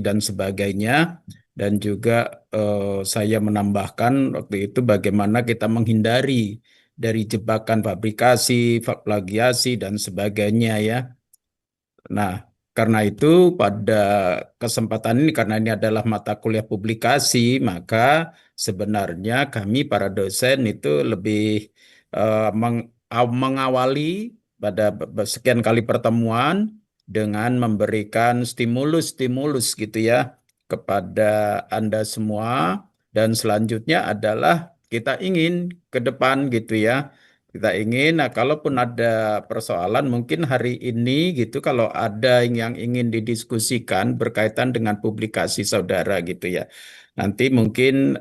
dan sebagainya. Dan juga saya menambahkan waktu itu bagaimana kita menghindari dari jebakan fabrikasi, plagiasi, dan sebagainya ya. Nah, karena itu pada kesempatan ini, karena ini adalah mata kuliah publikasi, maka sebenarnya kami para dosen itu lebih mengawali pada sekian kali pertemuan dengan memberikan stimulus-stimulus gitu ya kepada Anda semua, dan selanjutnya adalah kita ingin ke depan gitu ya. Kita ingin, nah kalaupun ada persoalan mungkin hari ini gitu, kalau ada yang ingin didiskusikan berkaitan dengan publikasi saudara gitu ya. Nanti mungkin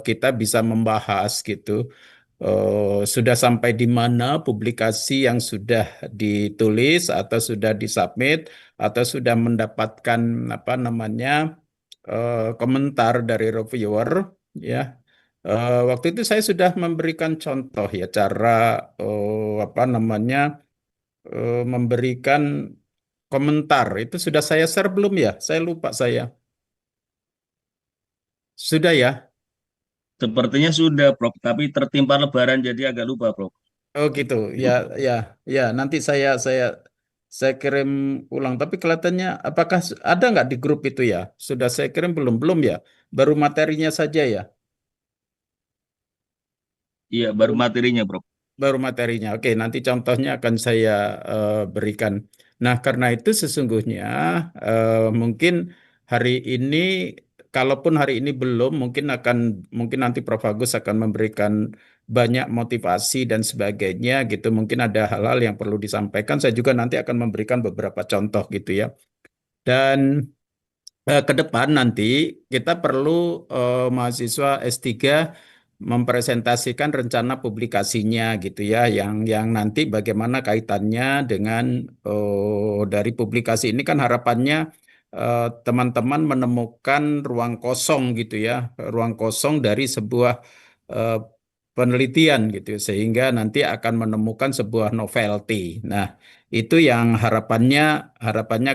kita bisa membahas gitu. Sudah sampai di mana publikasi yang sudah ditulis atau sudah disubmit atau sudah mendapatkan apa namanya komentar dari reviewer ya. Waktu itu saya sudah memberikan contoh ya cara apa namanya memberikan komentar. Itu sudah saya share belum ya? Saya lupa saya. Sudah ya? Sepertinya sudah, Prof. Tapi tertimpa lebaran jadi agak lupa, Prof. Oh gitu. Ya, ya, ya. Nanti saya kirim ulang. Tapi kelihatannya apakah ada nggak di grup itu ya? Sudah saya kirim belum? Belum ya? Baru materinya saja ya? Iya, baru Baru materinya, Prof. Baru materinya. Oke, nanti contohnya akan saya berikan. Nah, karena itu sesungguhnya mungkin hari ini, kalaupun hari ini belum, mungkin nanti Prof Agus akan memberikan banyak motivasi dan sebagainya gitu. Mungkin ada hal-hal yang perlu disampaikan. Saya juga nanti akan memberikan beberapa contoh gitu ya. Dan ke depan nanti kita perlu mahasiswa S3 mempresentasikan rencana publikasinya gitu ya, yang nanti bagaimana kaitannya dengan dari publikasi ini, kan harapannya teman-teman menemukan ruang kosong gitu ya, ruang kosong dari sebuah eh, penelitian gitu, sehingga nanti akan menemukan sebuah novelty. Nah, itu yang harapannya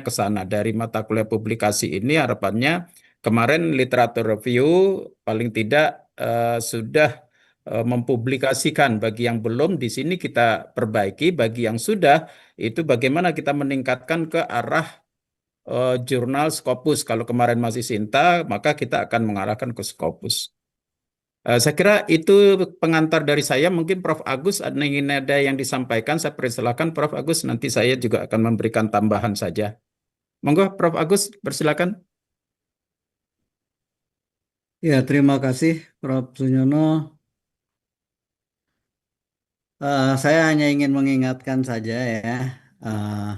ke sana dari mata kuliah publikasi ini. Harapannya kemarin literatur review paling tidak sudah mempublikasikan. Bagi yang belum, di sini kita perbaiki. Bagi yang sudah, itu bagaimana kita meningkatkan ke arah jurnal Scopus. Kalau kemarin masih Sinta, maka kita akan mengarahkan ke Scopus. Saya kira itu pengantar dari saya. Mungkin Prof. Agus ada yang disampaikan. Saya persilakan Prof. Agus. Nanti saya juga akan memberikan tambahan saja. Monggo, Prof. Agus, persilakan. Ya, terima kasih Prof. Sunyono. Saya hanya ingin mengingatkan saja ya, eh,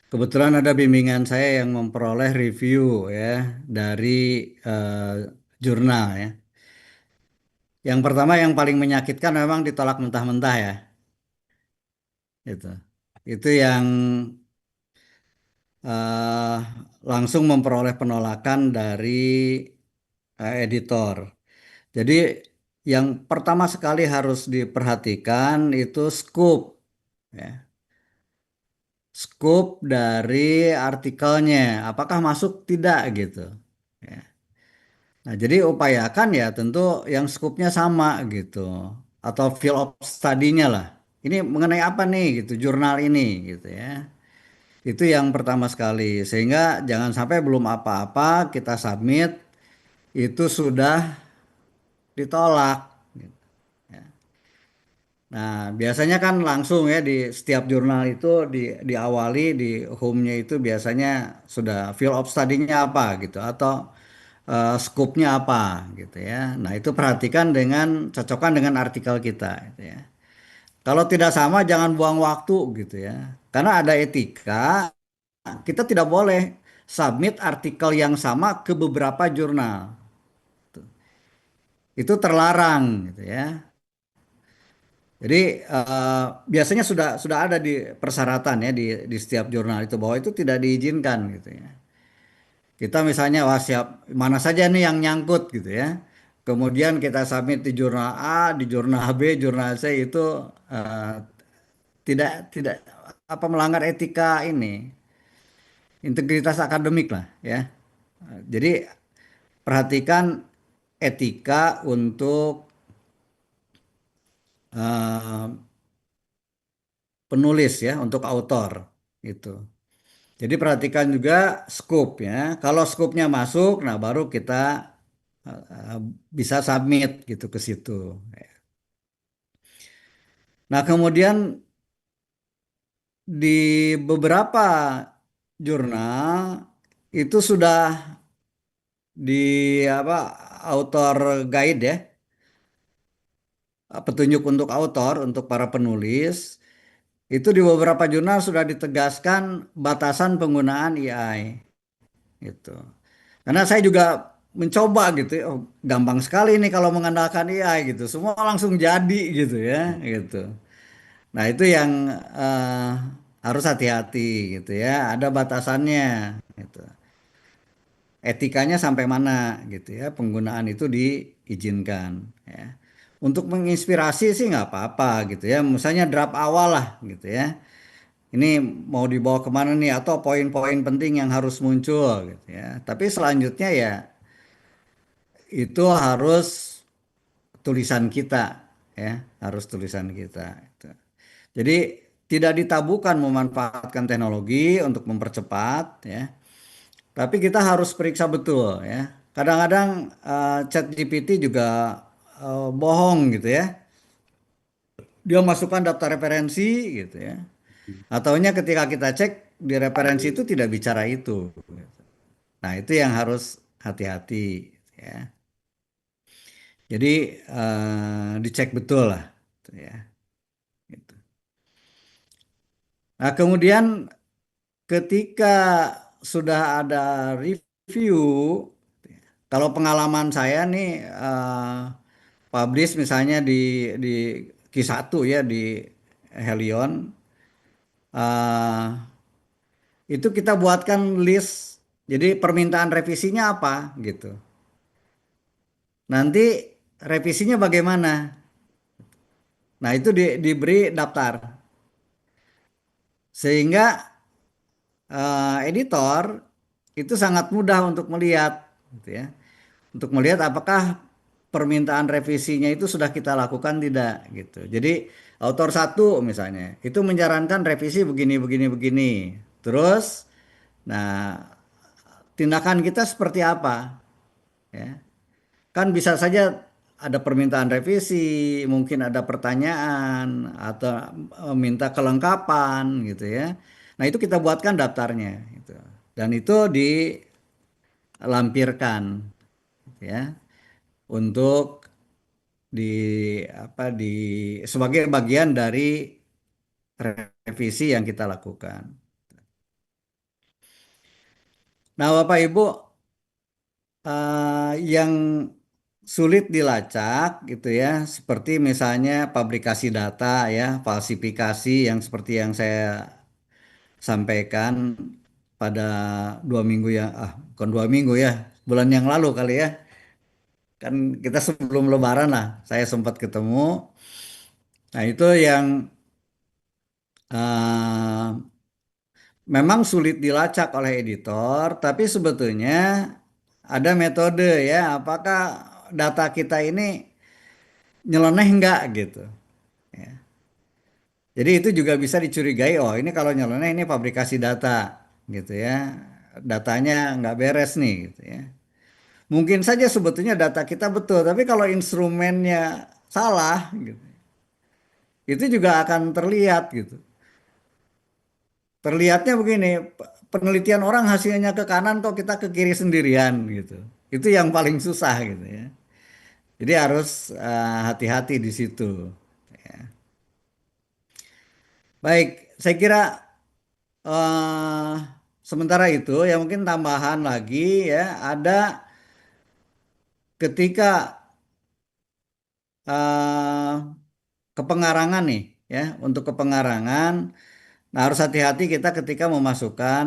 kebetulan ada bimbingan saya yang memperoleh review ya dari eh, jurnal ya. Yang pertama yang paling menyakitkan memang ditolak mentah-mentah ya, itu. Itu yang eh, langsung memperoleh penolakan dari editor. Jadi yang pertama sekali harus diperhatikan itu scope, ya. Scope dari artikelnya, apakah masuk tidak gitu. Ya. Nah, jadi upayakan ya tentu yang scope-nya sama gitu, atau field of study-nya lah. Ini mengenai apa nih gitu, jurnal ini gitu ya. Itu yang pertama sekali, sehingga jangan sampai belum apa-apa kita submit itu sudah ditolak. Nah, biasanya kan langsung ya di setiap jurnal itu diawali di home-nya itu biasanya sudah field of study-nya apa gitu atau scope-nya apa gitu ya. Nah, itu perhatikan dengan cocokkan dengan artikel kita gitu ya. Kalau tidak sama jangan buang waktu gitu ya. Karena ada etika, kita tidak boleh submit artikel yang sama ke beberapa jurnal. Itu terlarang gitu ya. Jadi biasanya sudah ada di persyaratan ya di setiap jurnal itu bahwa itu tidak diizinkan gitu ya. Kita misalnya wah siap mana saja nih yang nyangkut gitu ya. Kemudian kita submit di jurnal A, di jurnal B, jurnal C itu eh, tidak apa melanggar etika ini, integritas akademik lah ya. Jadi perhatikan etika untuk eh, penulis ya, untuk autor itu. Jadi perhatikan juga scope ya. Kalau scope-nya masuk, nah baru kita eh, bisa submit gitu ke situ. Nah, kemudian di beberapa jurnal itu sudah di apa author guide ya, petunjuk untuk author untuk para penulis itu di beberapa jurnal sudah ditegaskan batasan penggunaan AI gitu. Karena saya juga mencoba gitu, ya, oh, gampang sekali nih kalau mengandalkan AI gitu, semua langsung jadi gitu ya gitu. Nah, itu yang harus hati-hati gitu ya. Ada batasannya gitu. Etikanya sampai mana gitu ya. Penggunaan itu diizinkan ya. Untuk menginspirasi sih nggak apa-apa gitu ya. Misalnya draft awal lah gitu ya. Ini mau dibawa kemana nih atau poin-poin penting yang harus muncul gitu ya. Tapi selanjutnya ya itu harus tulisan kita ya. Harus tulisan kita. Gitu. Jadi tidak ditabukan memanfaatkan teknologi untuk mempercepat ya, tapi kita harus periksa betul ya. Kadang-kadang ChatGPT juga bohong gitu ya. Dia masukkan daftar referensi gitu ya. Ataunya ketika kita cek di referensi itu tidak bicara itu. Nah, itu yang harus hati-hati ya. Jadi dicek betul lah gitu ya. Gitu. Nah, kemudian ketika sudah ada review, kalau pengalaman saya nih publish misalnya di Q1 ya di Helion, eh, itu kita buatkan list. Jadi permintaan revisinya apa gitu. Nanti revisinya bagaimana? Nah itu diberi daftar sehingga editor itu sangat mudah untuk melihat, gitu ya. Untuk melihat apakah permintaan revisinya itu sudah kita lakukan tidak gitu. Jadi autor satu misalnya itu menyarankan revisi begini begini begini. Terus nah tindakan kita seperti apa ya? Kan bisa saja ada permintaan revisi, mungkin ada pertanyaan atau minta kelengkapan gitu ya. Nah, itu kita buatkan daftarnya gitu. Dan itu dilampirkan ya untuk di di sebagai bagian dari revisi yang kita lakukan. Nah, Bapak Ibu, yang sulit dilacak gitu ya, seperti misalnya publikasi data ya, falsifikasi yang seperti yang saya sampaikan pada 2 minggu ya, bukan 2 minggu ya, bulan yang lalu kali ya, kan kita sebelum Lebaran lah, saya sempat ketemu. Nah, itu yang eh, memang sulit dilacak oleh editor, tapi sebetulnya ada metode ya, apakah data kita ini nyeleneh enggak gitu. Ya. Jadi itu juga bisa dicurigai, oh ini kalau nyeleneh ini fabrikasi data gitu ya. Datanya nggak beres nih gitu ya. Mungkin saja sebetulnya data kita betul, tapi kalau instrumennya salah gitu, itu juga akan terlihat gitu. Terlihatnya begini, penelitian orang hasilnya ke kanan kok kita ke kiri sendirian gitu. Itu yang paling susah gitu ya. Jadi harus hati-hati di situ. Ya. Baik, saya kira eh sementara itu ya mungkin tambahan lagi ya ada ketika eh kepengarangan nih ya untuk kepengarangan, nah harus hati-hati kita ketika memasukkan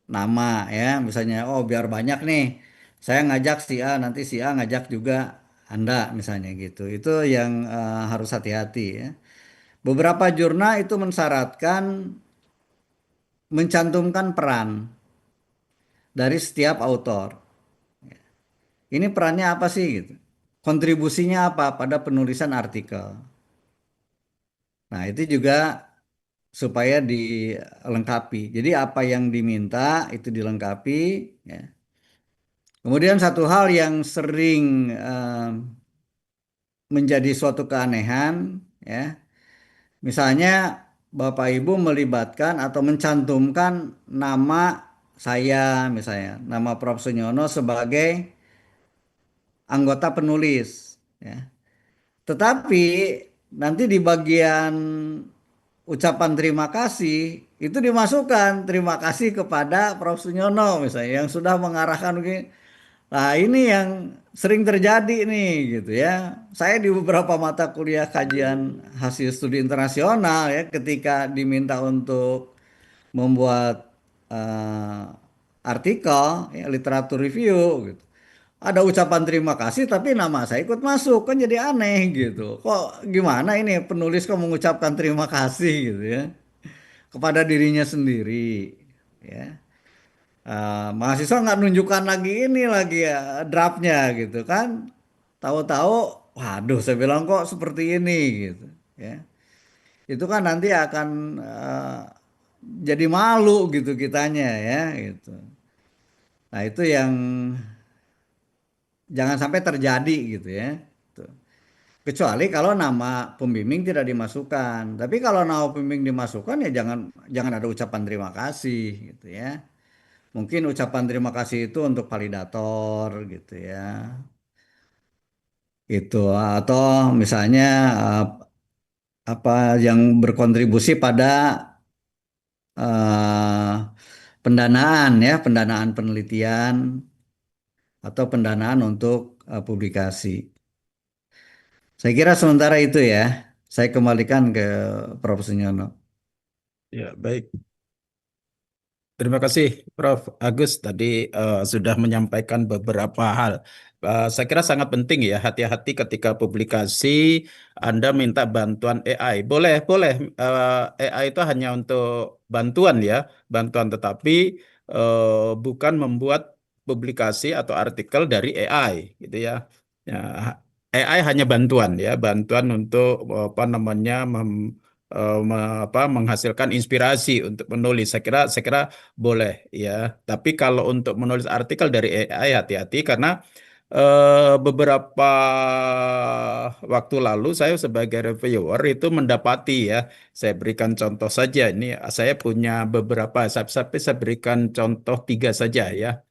nama ya misalnya oh biar banyak nih saya ngajak si A nanti si A ngajak juga Anda misalnya gitu itu yang harus hati-hati ya. Beberapa jurnal itu mensyaratkan mencantumkan peran. dari setiap autor. Ini perannya apa sih gitu? Kontribusinya apa pada penulisan artikel? Nah, itu juga supaya dilengkapi. Jadi apa yang diminta itu dilengkapi ya. Kemudian satu hal yang sering menjadi suatu keanehan ya. Misalnya Bapak Ibu melibatkan atau mencantumkan nama saya misalnya, nama Prof. Sunyono sebagai anggota penulis ya. Tetapi nanti di bagian ucapan terima kasih itu dimasukkan terima kasih kepada Prof. Sunyono misalnya yang sudah mengarahkan begini. Nah, ini yang sering terjadi nih gitu ya. Saya di beberapa mata kuliah kajian hasil studi internasional ya ketika diminta untuk membuat eh, artikel ya, literatur review gitu. Ada ucapan terima kasih tapi nama saya ikut masuk kan jadi aneh gitu. Kok gimana ini penulis kok mengucapkan terima kasih gitu ya kepada dirinya sendiri ya. Mahasiswa nggak nunjukkan lagi ini lagi ya draftnya gitu kan. Tahu-tahu, waduh saya bilang kok seperti ini gitu ya. Itu kan nanti akan jadi malu gitu kitanya ya gitu. Nah itu yang jangan sampai terjadi gitu ya. Tuh. Kecuali kalau nama pembimbing tidak dimasukkan. Tapi kalau nama pembimbing dimasukkan ya jangan jangan ada ucapan terima kasih gitu ya. Mungkin ucapan terima kasih itu untuk validator gitu ya. Itu atau misalnya eh, apa yang berkontribusi pada eh, pendanaan ya, pendanaan penelitian atau pendanaan untuk publikasi. Saya kira sementara itu ya. Saya kembalikan ke Prof. Sunyono. Ya, baik. Terima kasih, Prof. Agus tadi sudah menyampaikan beberapa hal. Saya kira sangat penting ya, hati-hati ketika publikasi Anda minta bantuan AI. Boleh, boleh. AI itu hanya untuk bantuan ya, bantuan tetapi bukan membuat publikasi atau artikel dari AI, gitu ya. Ya, AI hanya bantuan ya, bantuan untuk apa namanya menghasilkan inspirasi untuk menulis. Saya kira boleh ya. Tapi kalau untuk menulis artikel dari AI hati-hati karena beberapa waktu lalu saya sebagai reviewer itu mendapati ya. Saya berikan contoh saja. Ini saya punya beberapa. Saya berikan contoh tiga saja ya.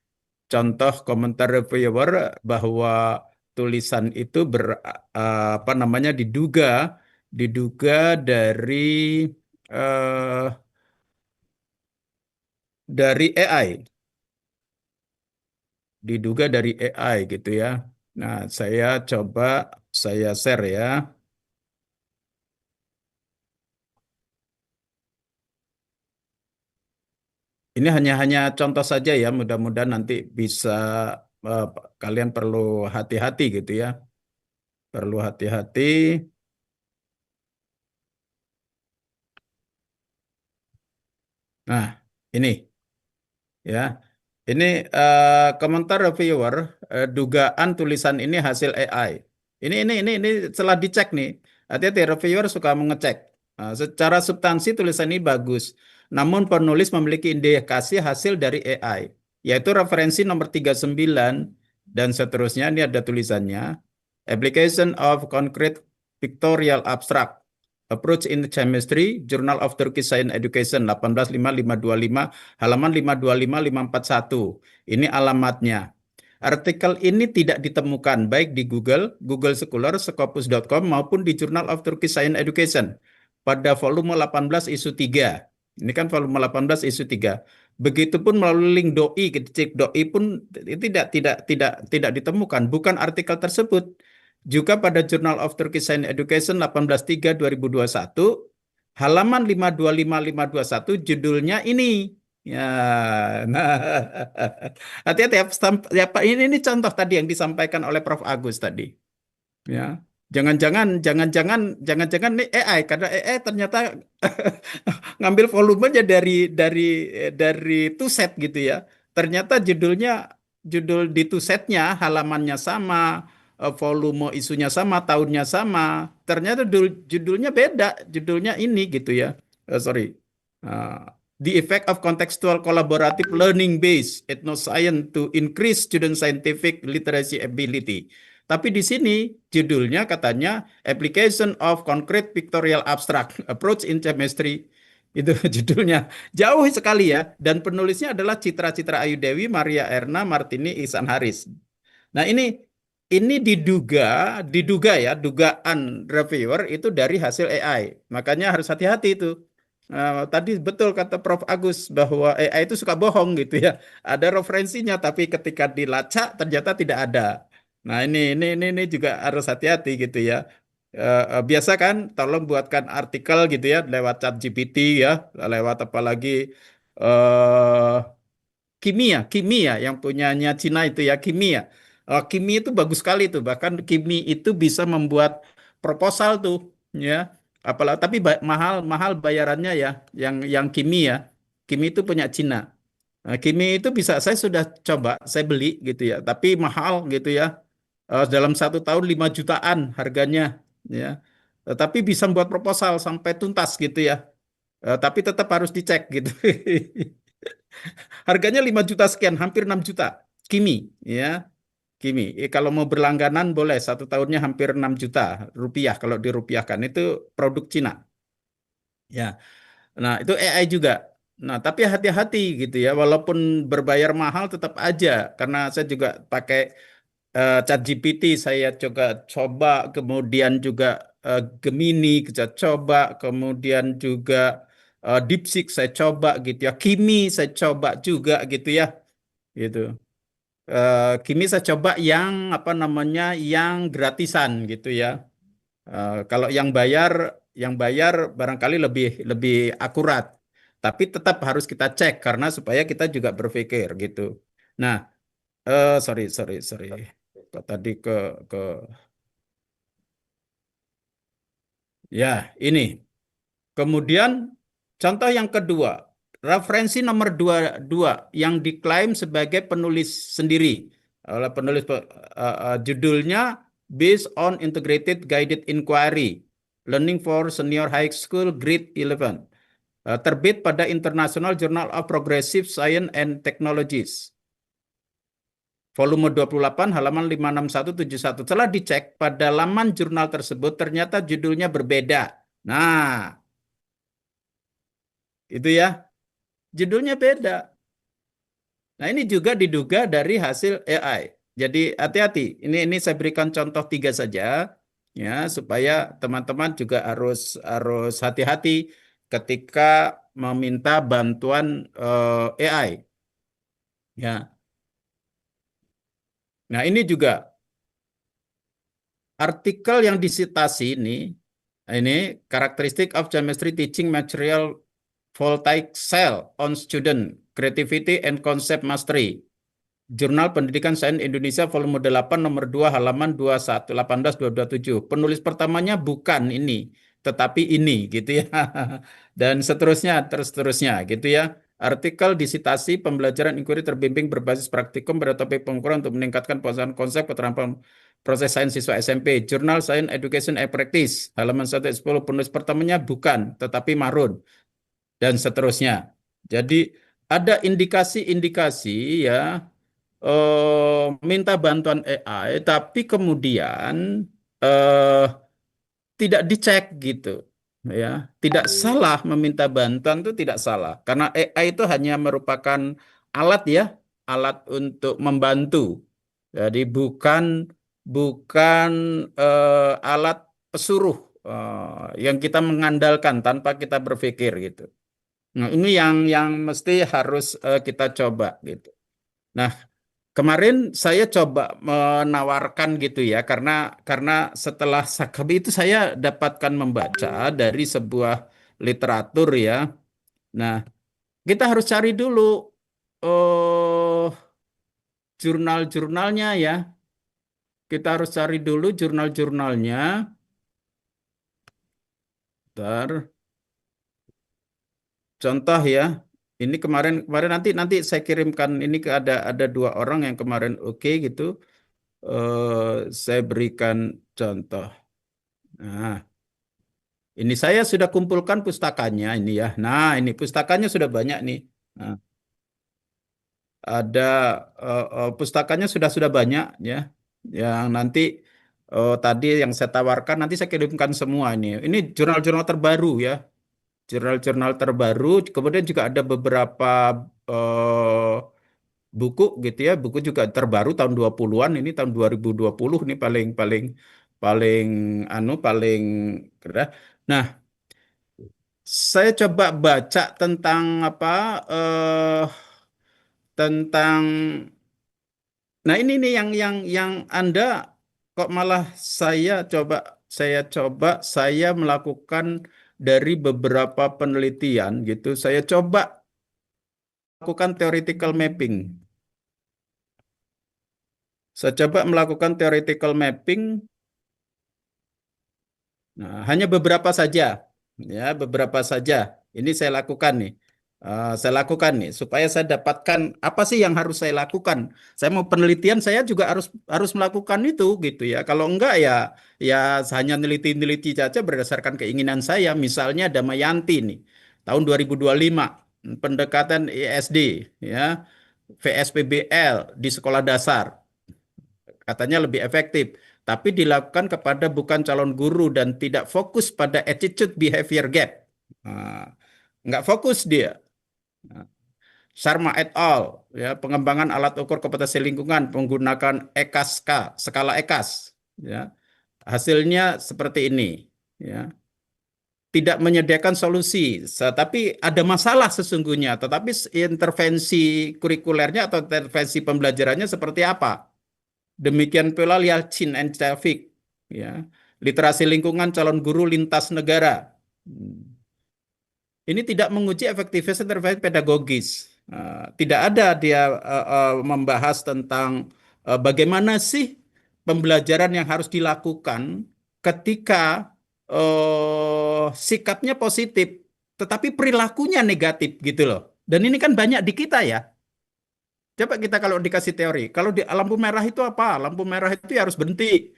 Contoh komentar reviewer bahwa tulisan itu apa namanya diduga eh, dari AI, diduga dari AI gitu ya. Nah, saya coba saya share ya. Ini hanya contoh saja ya. Mudah-mudahan nanti bisa eh, kalian perlu hati-hati gitu ya. Perlu hati-hati. Nah, ini ya. Ini komentar reviewer, dugaan tulisan ini hasil AI. Ini setelah dicek nih. Hati-hati reviewer suka mengecek. Secara substansi tulisan ini bagus. Namun penulis memiliki indikasi hasil dari AI, yaitu referensi nomor 39 dan seterusnya. Ini ada tulisannya. Application of Concrete Pictorial Abstract. Approach in Chemistry, Journal of Turkish Science Education, 185525, halaman 525-541. Ini alamatnya. Artikel ini tidak ditemukan baik di Google, Google Scholar, Scopus.com maupun di Journal of Turkish Science Education pada volume 18 isu 3. Ini kan volume 18 isu 3. Begitupun melalui link doi, cek doi pun tidak ditemukan, bukan artikel tersebut. Juga pada Journal of Turkish Science Education 18.3/2021, halaman 525-521 judulnya ini. Ya, nah, hati-hati ya, ya Pak, ini contoh tadi yang disampaikan oleh Prof. Agus tadi. Ya, jangan-jangan nih AI karena AI ternyata ngambil volumenya dari two set gitu ya. ternyata judul datasetnya halamannya sama, volume isunya sama, tahunnya sama. Ternyata judulnya beda, judulnya ini gitu ya. Sorry. Uh, The effect of contextual collaborative learning based ethnoscience to increase student scientific literacy ability. Tapi di sini judulnya katanya Application of Concrete Pictorial Abstract Approach in Chemistry. Itu judulnya. Jauh sekali ya. Dan penulisnya adalah Citra Ayu Dewi, Maria Erna, Martini, Ihsan Haris. Nah, ini diduga ya, dugaan reviewer itu dari hasil AI. Makanya harus hati-hati itu. Tadi betul kata Prof. Agus bahwa AI itu suka bohong gitu ya. Ada referensinya, tapi ketika dilacak ternyata tidak ada. Nah, ini juga harus hati-hati gitu ya. Biasa kan, tolong buatkan artikel gitu ya lewat ChatGPT ya, lewat apalagi eh kimia yang punyanya Cina itu ya kimia. Kimi itu bagus sekali tuh. Bahkan Kimi itu bisa membuat proposal tuh, ya. Apalagi tapi mahal mahal bayarannya ya. Yang Kimi ya. Kimi itu punya Cina. Nah, Kimi itu bisa saya sudah coba, saya beli gitu ya. Tapi mahal gitu ya. Dalam 1 tahun 5 jutaan harganya, ya. Tapi bisa membuat proposal sampai tuntas gitu ya. Tapi tetap harus dicek gitu. Harganya 5 juta sekian, hampir 6 juta. Kimi, ya. Kimi. Kalau mau berlangganan boleh, 1 tahunnya hampir 6 juta rupiah kalau dirupiahkan. Itu produk Cina. Ya. Nah, itu AI juga. Nah, tapi hati-hati gitu ya. Walaupun berbayar mahal tetap aja. Karena saya juga pakai ChatGPT, saya juga coba, kemudian juga Gemini, saya coba, kemudian juga DeepSeek saya coba gitu ya. Kimi saya coba juga gitu ya. Gitu. Kimi saya coba yang apa namanya yang gratisan gitu ya. Kalau yang bayar barangkali lebih lebih akurat. Tapi tetap harus kita cek karena supaya kita juga berpikir gitu. Nah, sorry sorry sorry. Kok tadi ke ya ini. Kemudian contoh yang kedua, referensi nomor dua yang diklaim sebagai penulis sendiri oleh penulis judulnya Based on Integrated Guided Inquiry, Learning for Senior High School Grade 11, terbit pada International Journal of Progressive Science and Technologies. Volume 28 halaman 56171. Setelah dicek pada laman jurnal tersebut ternyata judulnya berbeda. Nah, itu ya, judulnya beda. Nah, ini juga diduga dari hasil AI. Jadi hati-hati. Ini saya berikan contoh 3 saja ya supaya teman-teman juga harus harus hati-hati ketika meminta bantuan AI. Ya. Nah, ini juga artikel yang disitasi ini karakteristik of chemistry teaching material voltaic cell on student creativity and concept mastery. Jurnal Pendidikan Sains Indonesia volume 8 nomor 2 halaman 21 18 227. Penulis pertamanya bukan ini, tetapi ini gitu ya. Dan seterusnya terus-terusnya gitu ya. Artikel disitasi pembelajaran inquiry terbimbing berbasis praktikum pada topik pengukuran untuk meningkatkan pemahaman konsep keterampilan proses sains siswa SMP. Jurnal Science Education and Practice halaman 110 penulis pertamanya bukan, tetapi Marun dan seterusnya. Jadi ada indikasi-indikasi ya minta bantuan AI, tapi kemudian eh, tidak dicek gitu, ya. Tidak salah meminta bantuan itu tidak salah, karena AI itu hanya merupakan alat ya, alat untuk membantu. Jadi bukan bukan alat pesuruh yang kita mengandalkan tanpa kita berpikir gitu. Nah, ini yang mesti harus kita coba gitu. Nah, kemarin saya coba menawarkan gitu ya, karena setelah Sakabi itu saya dapatkan membaca dari sebuah literatur ya. Nah, kita harus cari dulu eh jurnal-jurnalnya ya. Kita harus cari dulu jurnal-jurnalnya. Bentar. Contoh ya, Ini kemarin kemarin nanti saya kirimkan ini ke ada 2 orang yang kemarin oke gitu. Saya berikan contoh. Nah, ini saya sudah kumpulkan pustakanya ini ya. Nah, ini pustakanya sudah banyak nih. Nah, ada pustakanya sudah banyak ya. Yang nanti tadi yang saya tawarkan nanti saya kirimkan semua ini. Ini jurnal-jurnal terbaru ya. Jurnal-jurnal terbaru. Kemudian juga ada beberapa eh, buku gitu ya. Buku juga terbaru tahun 20-an, ini tahun 2020 ini paling paling paling paling keren. Nah, saya coba baca tentang eh tentang nah ini nih yang Anda kok malah saya melakukan dari beberapa penelitian gitu. Saya coba lakukan theoretical mapping. Saya coba melakukan theoretical mapping. Nah, hanya beberapa saja, ya beberapa saja. Ini saya lakukan nih. Saya lakukan nih supaya saya dapatkan apa sih yang harus saya lakukan. Saya mau penelitian, saya juga harus harus melakukan itu gitu ya. Kalau enggak ya hanya neliti-neliti saja berdasarkan keinginan saya. Misalnya Damayanti nih, tahun 2025 pendekatan ESD ya, VSPBL di sekolah dasar katanya lebih efektif, tapi dilakukan kepada bukan calon guru dan tidak fokus pada attitude behavior gap. Nah, nggak fokus dia. Nah, Sharma et al. Ya, pengembangan alat ukur kompetensi lingkungan menggunakan EKAS-K, skala EKAS. Ya, hasilnya seperti ini. Ya, tidak menyediakan solusi, tapi ada masalah sesungguhnya. Tetapi intervensi kurikulernya atau intervensi pembelajarannya seperti apa? Demikian pula Lialchin and Chavik, ya. Literasi lingkungan calon guru lintas negara. Ini tidak menguji efektivitas intervensi pedagogis. Tidak ada dia membahas tentang bagaimana sih pembelajaran yang harus dilakukan ketika sikapnya positif, tetapi perilakunya negatif gitu loh. Dan ini kan banyak di kita ya. Coba kita kalau dikasih teori, kalau di lampu merah itu apa? Lampu merah itu ya harus berhenti.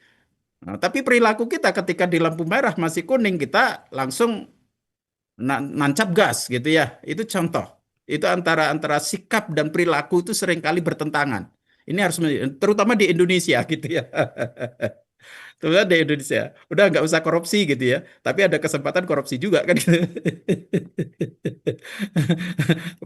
Nah, tapi perilaku kita ketika di lampu merah masih kuning, kita langsung nancap gas gitu ya. Itu contoh. Itu antara antara sikap dan perilaku itu seringkali bertentangan. Ini harus terutama di Indonesia gitu ya. Terutama di Indonesia. Udah nggak usah korupsi gitu ya. Tapi ada kesempatan korupsi juga kan gitu.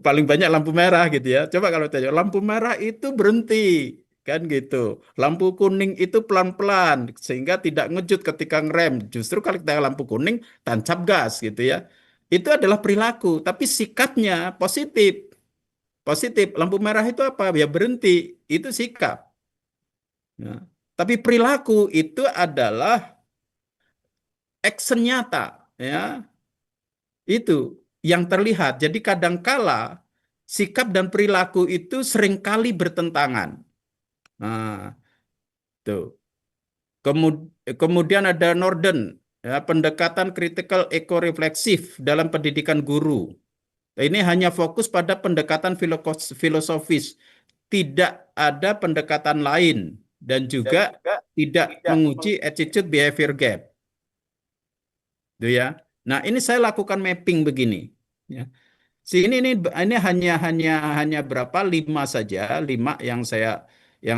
Paling banyak lampu merah gitu ya. Coba kalau tanya, lampu merah itu berhenti kan gitu. Lampu kuning itu pelan-pelan sehingga tidak ngejut ketika ngerem. Justru kalau kita lampu kuning tancap gas gitu ya. Itu adalah perilaku, tapi sikapnya positif. Positif. Lampu merah itu apa? Ya berhenti. Itu sikap. Ya. Tapi perilaku itu adalah action nyata, ya. Itu yang terlihat. Jadi kadangkala sikap dan perilaku itu seringkali bertentangan. Nah, tuh. Kemudian ada Norden, ya, pendekatan kritikal ekorefleksif dalam pendidikan guru. Ini hanya fokus pada pendekatan filosofis, tidak ada pendekatan lain dan juga tidak menguji attitude behavior gap. Itu ya. Nah, ini saya lakukan mapping begini. Ya. Ini hanya berapa 5 saja, 5 yang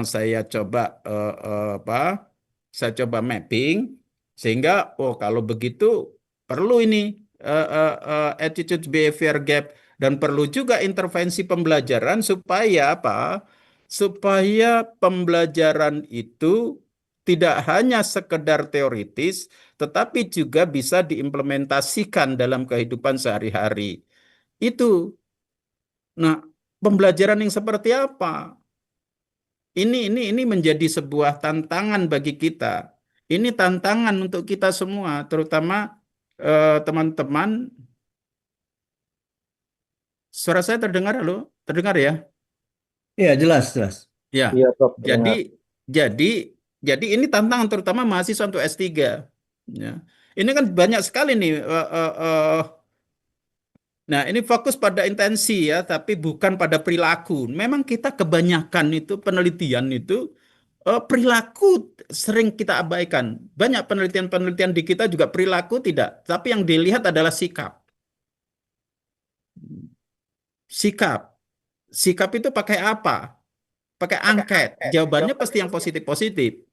saya coba apa? Saya coba mapping sehingga oh kalau begitu perlu ini attitude behavior gap dan perlu juga intervensi pembelajaran supaya apa? Supaya pembelajaran itu tidak hanya sekedar teoritis tetapi juga bisa diimplementasikan dalam kehidupan sehari-hari. Itu. Nah, pembelajaran yang seperti apa? Ini menjadi sebuah tantangan bagi kita. Ini tantangan untuk kita semua, terutama teman-teman. Suara saya terdengar, halo? Terdengar ya? Iya, jelas, jelas. Ya. Iya, Prof, Jadi dengar. jadi jadi ini tantangan terutama mahasiswa untuk S3. Ya. Ini kan banyak sekali nih Nah, ini fokus pada intensi ya, tapi bukan pada perilaku. Memang kita kebanyakan itu penelitian itu perilaku sering kita abaikan. Banyak penelitian-penelitian di kita juga perilaku tidak, tapi yang dilihat adalah sikap. Sikap. Sikap itu pakai apa? Pakai angket. Jawabannya pasti yang positif-positif.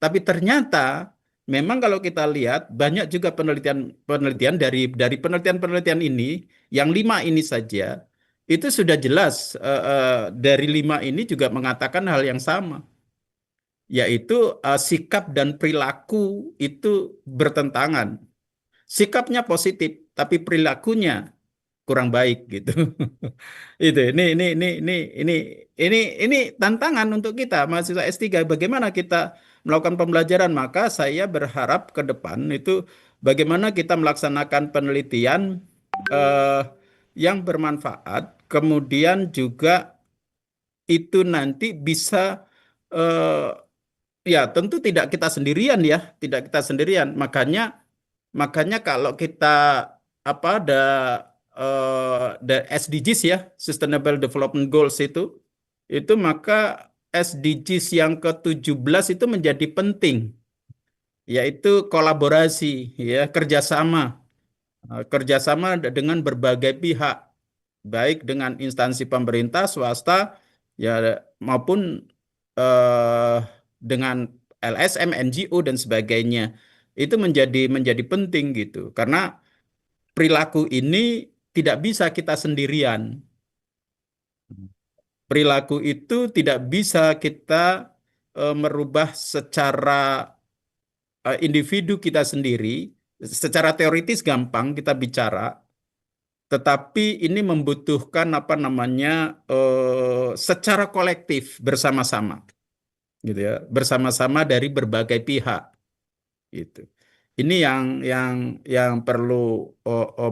Tapi ternyata memang kalau kita lihat banyak juga penelitian-penelitian dari penelitian-penelitian ini yang 5 ini saja itu sudah jelas dari 5 ini juga mengatakan hal yang sama, yaitu sikap dan perilaku itu bertentangan. Sikapnya positif, tapi perilakunya kurang baik gitu. Itu ini ini tantangan untuk kita mahasiswa S3 bagaimana kita melakukan pembelajaran. Maka saya berharap ke depan itu bagaimana kita melaksanakan penelitian eh, yang bermanfaat, kemudian juga itu nanti bisa eh, ya tentu tidak kita sendirian ya, tidak kita sendirian. Makanya kalau kita apa ada SDGs ya, Sustainable Development Goals itu maka SDGs yang ke-17 itu menjadi penting, yaitu kolaborasi ya, kerjasama. Kerjasama dengan berbagai pihak, baik dengan instansi pemerintah, swasta, ya maupun eh, dengan LSM, NGO dan sebagainya. Itu menjadi penting gitu. Karena perilaku ini tidak bisa kita sendirian. Perilaku itu tidak bisa kita merubah secara individu kita sendiri. Secara teoritis gampang kita bicara, tetapi ini membutuhkan apa namanya secara kolektif bersama-sama, gitu ya, bersama-sama dari berbagai pihak, gitu. Ini yang perlu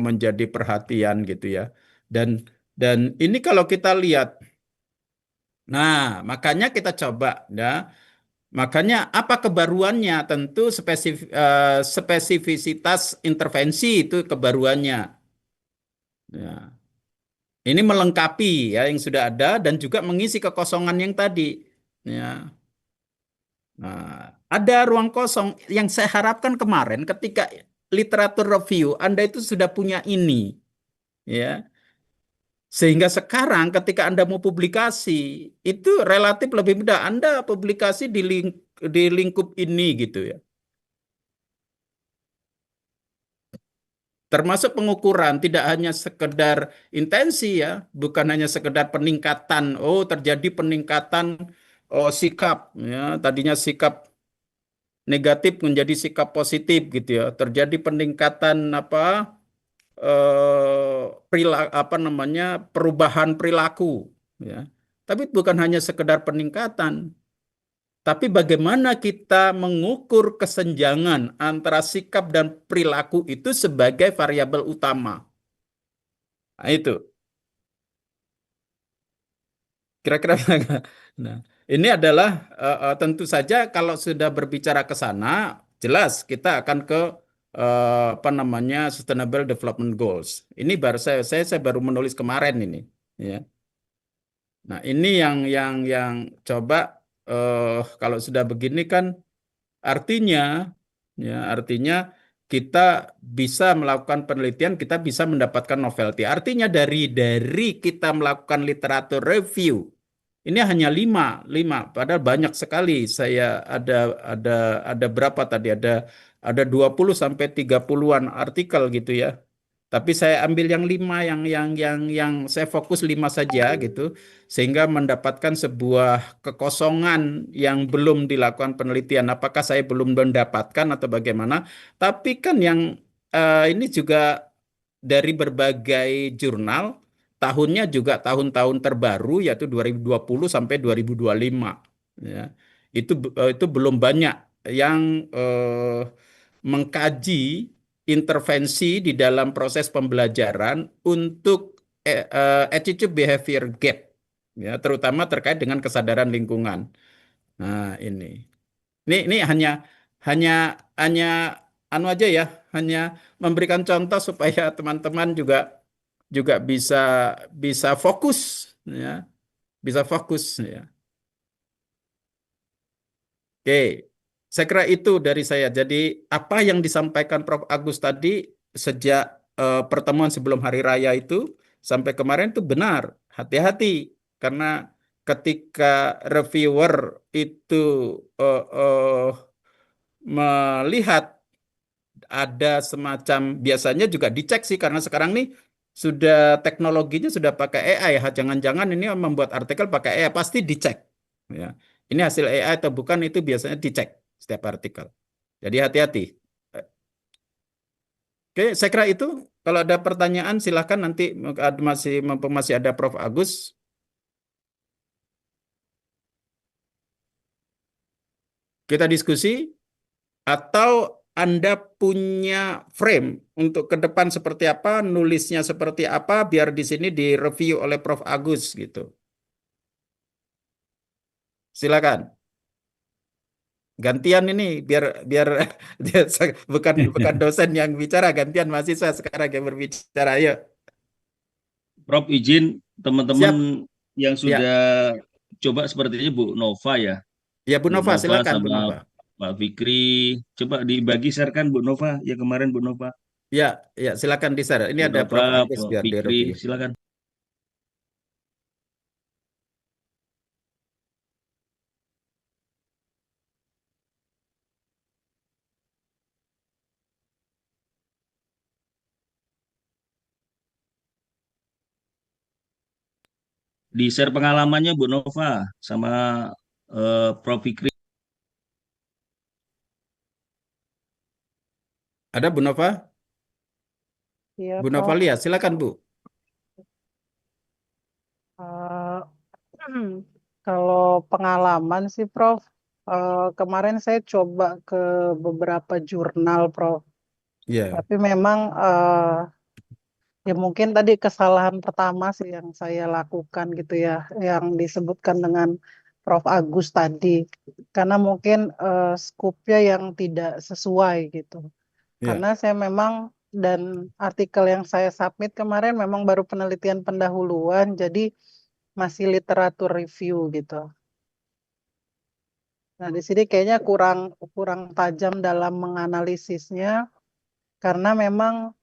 menjadi perhatian gitu ya. Dan dan ini kalau kita lihat, nah makanya kita coba ya. Makanya apa kebaruannya? Tentu spesifisitas intervensi itu kebaruannya. Ya. Ini melengkapi ya yang sudah ada dan juga mengisi kekosongan yang tadi. Ya. Nah, ada ruang kosong yang saya harapkan kemarin ketika literatur review Anda itu sudah punya ini, ya. Sehingga sekarang ketika Anda mau publikasi itu relatif lebih mudah. Anda publikasi di lingkup ini gitu ya. Termasuk pengukuran tidak hanya sekedar intensi ya, bukan hanya sekedar peningkatan. Oh, terjadi peningkatan sikap ya. Tadinya sikap negatif menjadi sikap positif gitu ya. Terjadi peningkatan apa namanya perubahan perilaku ya. Tapi bukan hanya sekedar peningkatan, tapi bagaimana kita mengukur kesenjangan antara sikap dan perilaku itu sebagai variabel utama. Nah, itu kira-kira. Nah, ini adalah tentu saja kalau sudah berbicara ke sana, jelas kita akan ke apa namanya Sustainable Development Goals. Ini baru saya baru menulis kemarin ini, ya. Nah, ini yang coba kalau sudah begini kan artinya artinya kita bisa melakukan penelitian, kita bisa mendapatkan novelty. Artinya dari kita melakukan literatur review ini hanya lima, padahal banyak sekali. Saya ada ada berapa tadi? Ada 20 sampai 30-an artikel gitu ya. Tapi saya ambil yang 5 yang saya fokus 5 saja gitu sehingga mendapatkan sebuah kekosongan yang belum dilakukan penelitian. Apakah saya belum mendapatkan atau bagaimana? Tapi kan yang ini juga dari berbagai jurnal tahunnya juga tahun-tahun terbaru yaitu 2020 sampai 2025 ya. Itu belum banyak yang mengkaji intervensi di dalam proses pembelajaran untuk attitude behavior gap ya, terutama terkait dengan kesadaran lingkungan. Nah, ini hanya hanya anu aja ya, hanya memberikan contoh supaya teman-teman juga juga bisa bisa fokus ya, bisa fokus ya. Oke, saya kira itu dari saya. Jadi apa yang disampaikan Prof. Agus tadi sejak pertemuan sebelum Hari Raya itu sampai kemarin itu benar. Hati-hati karena ketika reviewer itu eh, eh, melihat ada semacam biasanya juga dicek sih karena sekarang nih sudah teknologinya sudah pakai AI ya. Jangan-jangan ini membuat artikel pakai AI pasti dicek ya. Ini hasil AI atau bukan itu biasanya dicek setiap artikel. Jadi hati-hati. Oke, saya kira itu. Kalau ada pertanyaan silahkan nanti masih mumpung masih ada Prof. Agus kita diskusi atau Anda punya frame untuk ke depan seperti apa, nulisnya seperti apa, biar di sini direview oleh Prof. Agus gitu. Silakan. Gantian ini biar biar dia bukan bukan dosen yang bicara, gantian mahasiswa sekarang yang berbicara. Ayo, Prof izin teman-teman siap. yang sudah Ya, coba sepertinya Bu Nova ya. ya Bu Bu Nova, Nova silakan Bu sama Nova. Pak Fikri. Coba dibagi sharekan Bu Nova ya kemarin Bu Nova. Ya, ya silakan di-share. Ini Bu ada Nova, Prof. Agus Pak biar Fikri, direview. silakan. Di share pengalamannya Bu Nova sama Prof Fikri. Ada Bu Nova? Iya, Bu Prof. Novalia, silakan Bu. Eh, kalau pengalaman sih, Prof, kemarin saya coba ke beberapa jurnal, Prof. Ya, Tapi memang ya mungkin tadi kesalahan pertama sih yang saya lakukan gitu ya, yang disebutkan dengan Prof Agus tadi, karena mungkin skupnya yang tidak sesuai gitu. Karena ya. saya memang dan artikel yang saya submit kemarin memang baru penelitian pendahuluan, jadi masih literatur review gitu. Nah, di sini kayaknya kurang kurang tajam dalam menganalisisnya karena memang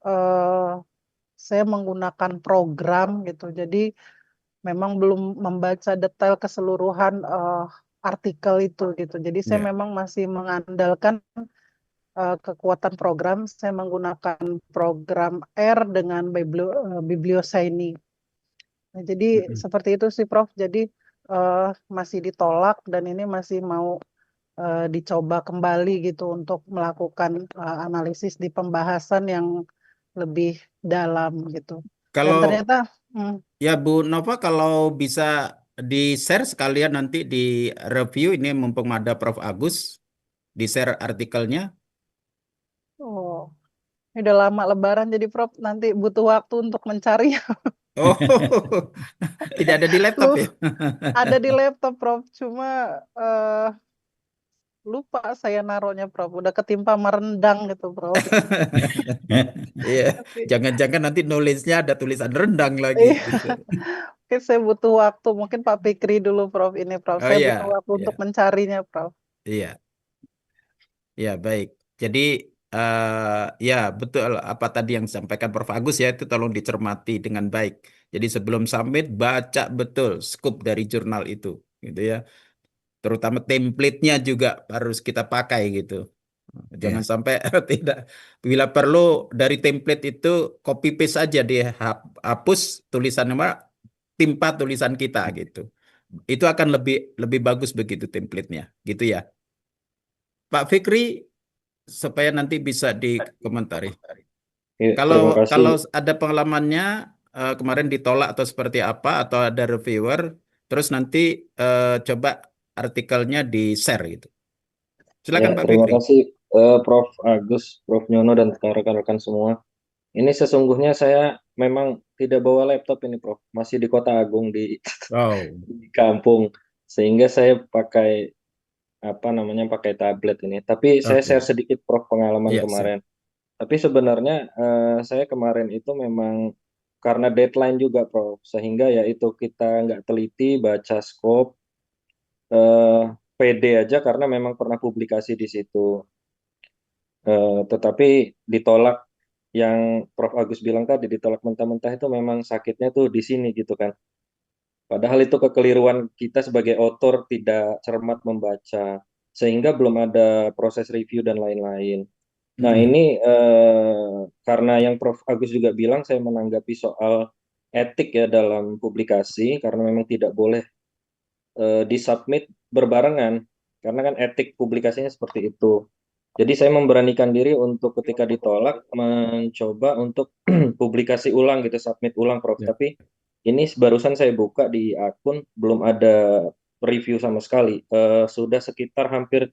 saya menggunakan program gitu. Jadi memang belum membaca detail keseluruhan artikel itu gitu. Jadi saya Ya. memang masih mengandalkan kekuatan program. Saya menggunakan program R dengan Biblioshiny. Nah, jadi Mm-mm. seperti itu sih Prof. Jadi eh, masih ditolak dan ini masih mau dicoba kembali gitu untuk melakukan analisis di pembahasan yang lebih dalam gitu. Dan Kalau ternyata hmm, ya Bu Nova, kalau bisa di-share sekalian nanti di review ini mumpung ada Prof. Agus, di-share artikelnya. oh, ini udah lama Lebaran jadi Prof nanti butuh waktu untuk mencari. Oh, tidak ada di laptop Lu ya? ada di laptop Prof, cuma eh, lupa saya naruhnya Prof. Udah ketimpa merendang gitu Prof. Iya, Tapi jangan-jangan nanti nulisnya ada tulisan rendang lagi iya, gitu. mungkin saya butuh waktu. Mungkin Pak Fikri dulu Prof ini Prof. Oh Saya butuh iya, waktu untuk iya, mencarinya Prof. iya, iya baik. Jadi ya betul apa tadi yang disampaikan Prof. Agus ya itu tolong dicermati dengan baik. Jadi sebelum submit baca betul scoop dari jurnal itu, gitu ya. Terutama template-nya juga harus kita pakai gitu. Jangan Ya. sampai tidak. Bila perlu dari template itu copy paste saja dihapus tulisan apa timpa tulisan kita gitu. Itu akan lebih lebih bagus begitu template-nya, gitu ya. Pak Fikri supaya nanti bisa dikomentari. Ya, Kalau terima kasih. kalau ada pengalamannya kemarin ditolak atau seperti apa atau ada reviewer, terus nanti coba artikelnya di-share gitu. Ya, Silakan Pak terima Fikri. kasih Prof. Agus, Prof. Nyono, dan rekan-rekan semua. Ini sesungguhnya saya memang tidak bawa laptop ini, Prof. Masih di Kota Agung Oh, di kampung, sehingga saya pakai apa namanya pakai tablet ini. Tapi saya share oke. sedikit, Prof. Pengalaman Iya, kemarin. Tapi sebenarnya saya kemarin itu memang karena deadline juga, Prof. Sehingga ya itu kita nggak teliti baca scope, pede aja karena memang pernah publikasi di situ. Tetapi ditolak yang Prof. Agus bilang tadi, ditolak mentah-mentah itu memang sakitnya tuh di sini gitu kan. Padahal itu kekeliruan kita sebagai author tidak cermat membaca, sehingga belum ada proses review dan lain-lain. Nah, Mm-mm. ini karena yang Prof. Agus juga bilang, saya menanggapi soal etik ya dalam publikasi, karena memang tidak boleh disubmit berbarengan, karena kan etik publikasinya seperti itu. Jadi saya memberanikan diri untuk ketika ditolak, mencoba untuk publikasi ulang gitu, submit ulang, Prof. Ya. Tapi ini barusan saya buka di akun, belum ada review sama sekali. Sudah sekitar hampir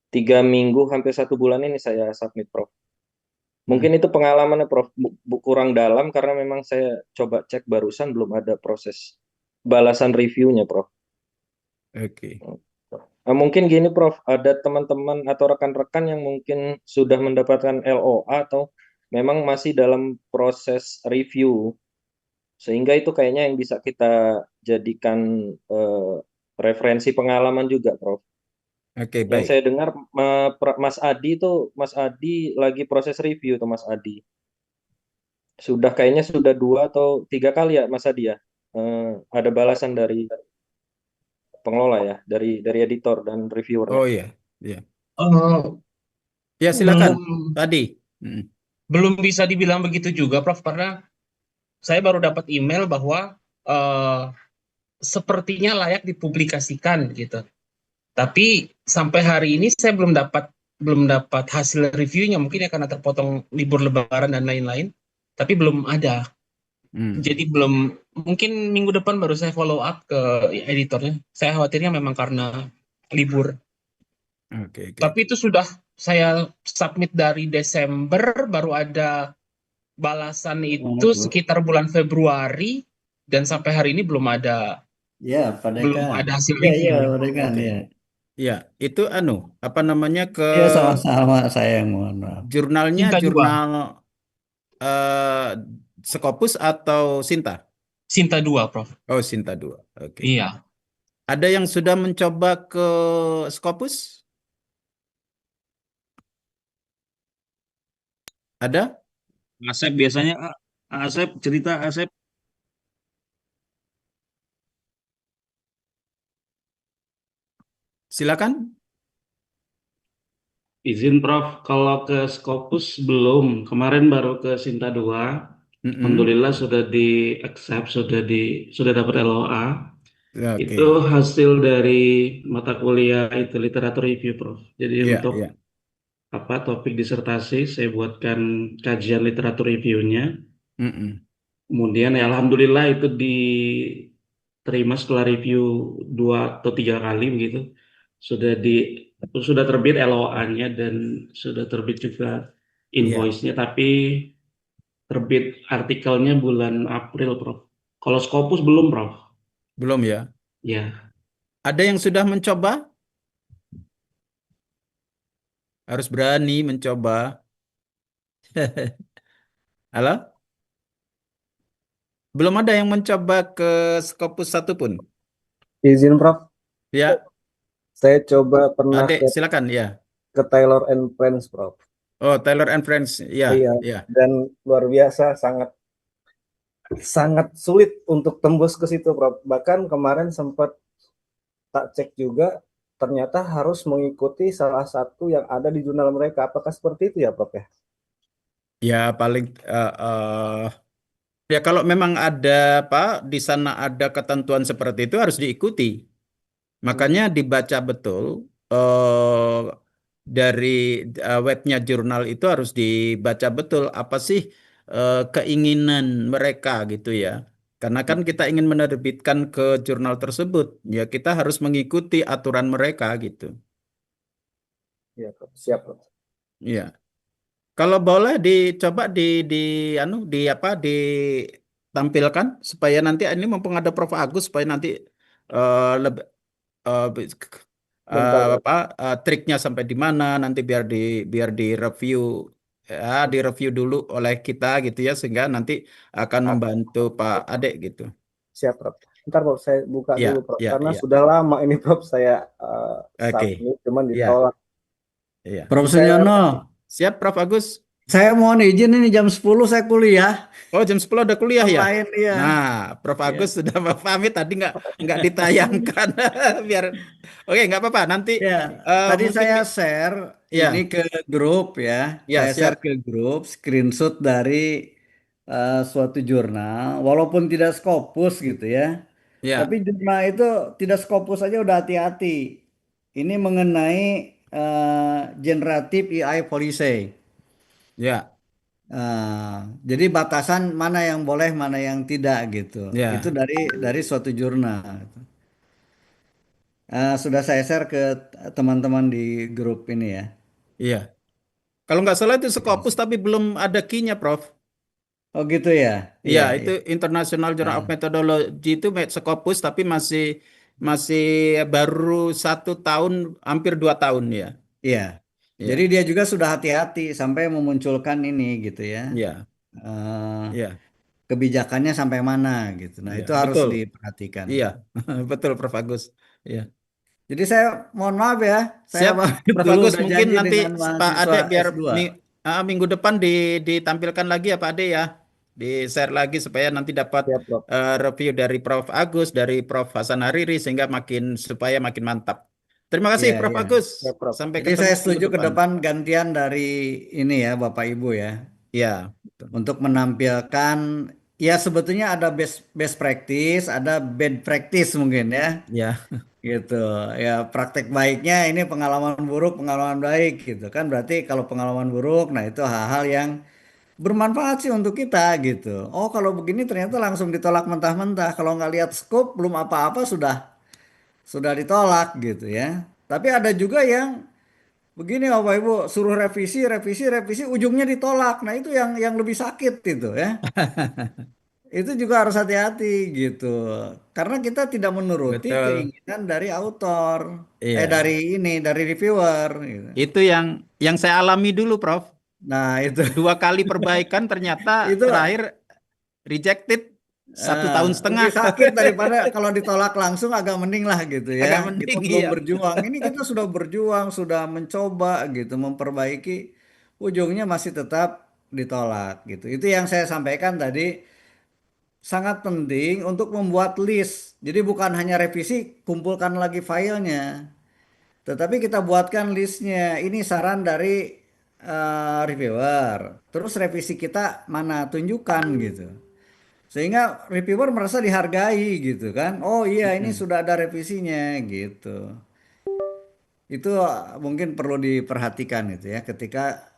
3 minggu, hampir 1 bulan ini saya submit, Prof. Mm-mm. Mungkin itu pengalamannya, Prof. Kurang dalam karena memang saya coba cek barusan belum ada proses balasan reviewnya, Prof. Oke. Mungkin gini, Prof. Ada teman-teman atau rekan-rekan yang mungkin sudah mendapatkan LOA atau memang masih dalam proses review, sehingga itu kayaknya yang bisa kita jadikan referensi pengalaman juga, Prof. Oke, Yang baik. saya dengar Mas Adi lagi proses review tuh, Mas Adi. Kayaknya sudah 2 atau 3 kali ya, Mas Adi ya. Ada balasan dari pengelola ya, dari editor dan reviewernya. Oh iya, iya. Eh, Ya silakan. belum Tadi. Mm. belum bisa dibilang begitu juga, Prof, karena saya baru dapat email bahwa eh, sepertinya layak dipublikasikan gitu. Tapi sampai hari ini saya belum dapat hasil reviewnya, mungkin ya karena terpotong libur Lebaran dan lain-lain. Tapi belum ada. Mm. Jadi mungkin minggu depan baru saya follow up ke editornya. Saya khawatirnya memang karena libur. Oke, oke, Tapi oke. itu sudah saya submit dari Desember, baru ada balasan itu sekitar bulan Februari, dan sampai hari ini Ya, Pak Dekan. hasil Ya, ya, review. Pak Dekan, Oke. ya. Ya, itu apa namanya ke Ya, sama-sama, saya yang mohon maaf. jurnalnya Sinta 2, jurnal eh Scopus atau Sinta? Sinta 2, Prof. Oh, Sinta 2. Oke. Iya. Ada yang sudah mencoba ke Scopus? Ada? Asep biasanya, Asep cerita, Asep. Silakan. Izin Prof, kalau ke Scopus belum. Kemarin baru ke Sinta 2. Mm-mm. Alhamdulillah sudah di accept, sudah dapat LOA. Oke. Itu hasil dari mata kuliah itu literatur review, Prof. Jadi Iya, untuk iya. topik disertasi saya buatkan kajian literatur reviewnya. Mm-mm. Kemudian ya Alhamdulillah itu diterima setelah review 2 atau 3 kali begitu. Sudah di sudah terbit LOA-nya dan sudah terbit juga Iya, invoice-nya, tapi terbit artikelnya bulan April, Prof. Kalau Scopus belum, Prof. belum ya. Ya, Ada yang sudah mencoba? Harus berani mencoba. Halo? Belum ada yang mencoba ke Scopus satupun. Izin Prof, Ya, saya coba pernah Adek, silakan ya. ke Taylor and Friends, Prof. Oh, Taylor and Friends. Ya, Iya, ya. dan luar biasa, sangat sangat sulit untuk tembus ke situ, Prof. Bahkan kemarin sempat tak cek juga, ternyata harus mengikuti salah satu yang ada di jurnal mereka. Apakah seperti itu ya, Prof ya? Ya paling ya kalau memang ada di sana ada ketentuan seperti itu harus diikuti. Makanya dibaca betul eh dari webnya jurnal itu harus dibaca betul apa sih keinginan mereka gitu ya. Karena kan kita ingin menerbitkan ke jurnal tersebut, ya kita harus mengikuti aturan mereka gitu. Iya, Prof. Siap, Prof. Ya. Kalau boleh dicoba ditampilkan supaya nanti ini mumpung ada Prof Agus supaya nanti lebih Bentar, Prof. triknya sampai di mana nanti biar di review ya direview dulu oleh kita gitu ya, sehingga nanti akan membantu Pak Ade gitu. Siap, Prof. Ntar Prof, saya buka Ya, dulu, Prof. ya, Karena ya. sudah lama ini, Prof, saya Oke, submit, cuman ya, ditolak. ya. Prof. Bisa ya, Sunyono, Siap, Prof. Agus. saya mohon izin ini jam 10 saya kuliah Oh, jam 10 ada kuliah ya? online ya. Nah, Prof. Iya. Agus sudah pamit tadi nggak ditayangkan. Biar, oke, nggak apa-apa. Nanti Ya, tadi mungkin saya share ya, ini ke grup ya. ya Saya share siap. ke grup screenshot dari suatu jurnal, walaupun tidak Scopus gitu ya. Ya, Tapi jurnal itu tidak Scopus aja udah hati-hati. Ini mengenai generative AI policy. ya, Jadi batasan mana yang boleh, mana yang tidak gitu. Itu ya, dari suatu jurnal. Sudah saya share ke teman-teman di grup ini ya. iya. Kalau nggak salah itu Scopus tapi belum ada key-nya, Prof. Oh gitu ya. Iya, Iya, itu iya. International Journal of Ah, Methodology itu Scopus tapi masih baru 1 tahun, hampir 2 tahun ya. iya. Jadi Iya, dia juga sudah hati-hati sampai memunculkan ini gitu ya. iya, Eh, iya, kebijakannya sampai mana gitu. Nah, iya, itu harus betul. diperhatikan. Iya, betul, Prof. Agus. Iya. Jadi saya mohon maaf ya, saya Siap, pamit Prof. dulu Agus. udah Mungkin janji nanti dengan Pak mahasiswa Ade biar S2. minggu depan ditampilkan lagi ya Pak Ade ya. Di-share lagi supaya nanti dapat Siap, Prof. review dari Prof. Agus, dari Prof. Hasan Hariri sehingga supaya makin mantap. Terima kasih Iya, Prof. iya. Agus. Siap, Prof. Sampai Jadi ketemu saya minggu setuju ke depan. depan gantian dari ini ya Bapak Ibu ya. Ya, betul. Untuk menampilkan ya sebetulnya ada best best practice, ada bad practice mungkin ya. Ya, Gitu ya, praktek baiknya ini pengalaman buruk, pengalaman baik gitu kan. Berarti kalau pengalaman buruk, nah itu hal-hal yang bermanfaat sih untuk kita gitu. Oh kalau begini ternyata langsung ditolak mentah-mentah, kalau nggak lihat scope belum apa-apa sudah ditolak gitu ya. Tapi ada juga yang begini Bapak Ibu, suruh revisi revisi revisi ujungnya ditolak. Nah itu yang lebih sakit itu ya. Itu juga harus hati-hati gitu. Karena kita tidak menuruti betul. keinginan dari autor, Iya. dari ini, dari reviewer gitu. Itu yang saya alami dulu, Prof. Nah, itu 2 kali perbaikan ternyata itu terakhir rejected 1 tahun setengah. lebih sakit daripada kalau ditolak langsung agak mending lah gitu Agak ya. Kita mending, belum iya. berjuang. Ini kita sudah berjuang, sudah mencoba gitu memperbaiki, ujungnya masih tetap ditolak gitu. Itu yang saya sampaikan tadi sangat penting untuk membuat list. Jadi bukan hanya revisi, kumpulkan lagi filenya. Tetapi kita buatkan listnya. Ini saran dari reviewer. Terus revisi kita mana tunjukkan gitu. Sehingga reviewer merasa dihargai gitu kan. Oh iya ini Mm-mm. sudah ada revisinya gitu. Itu mungkin perlu diperhatikan itu ya ketika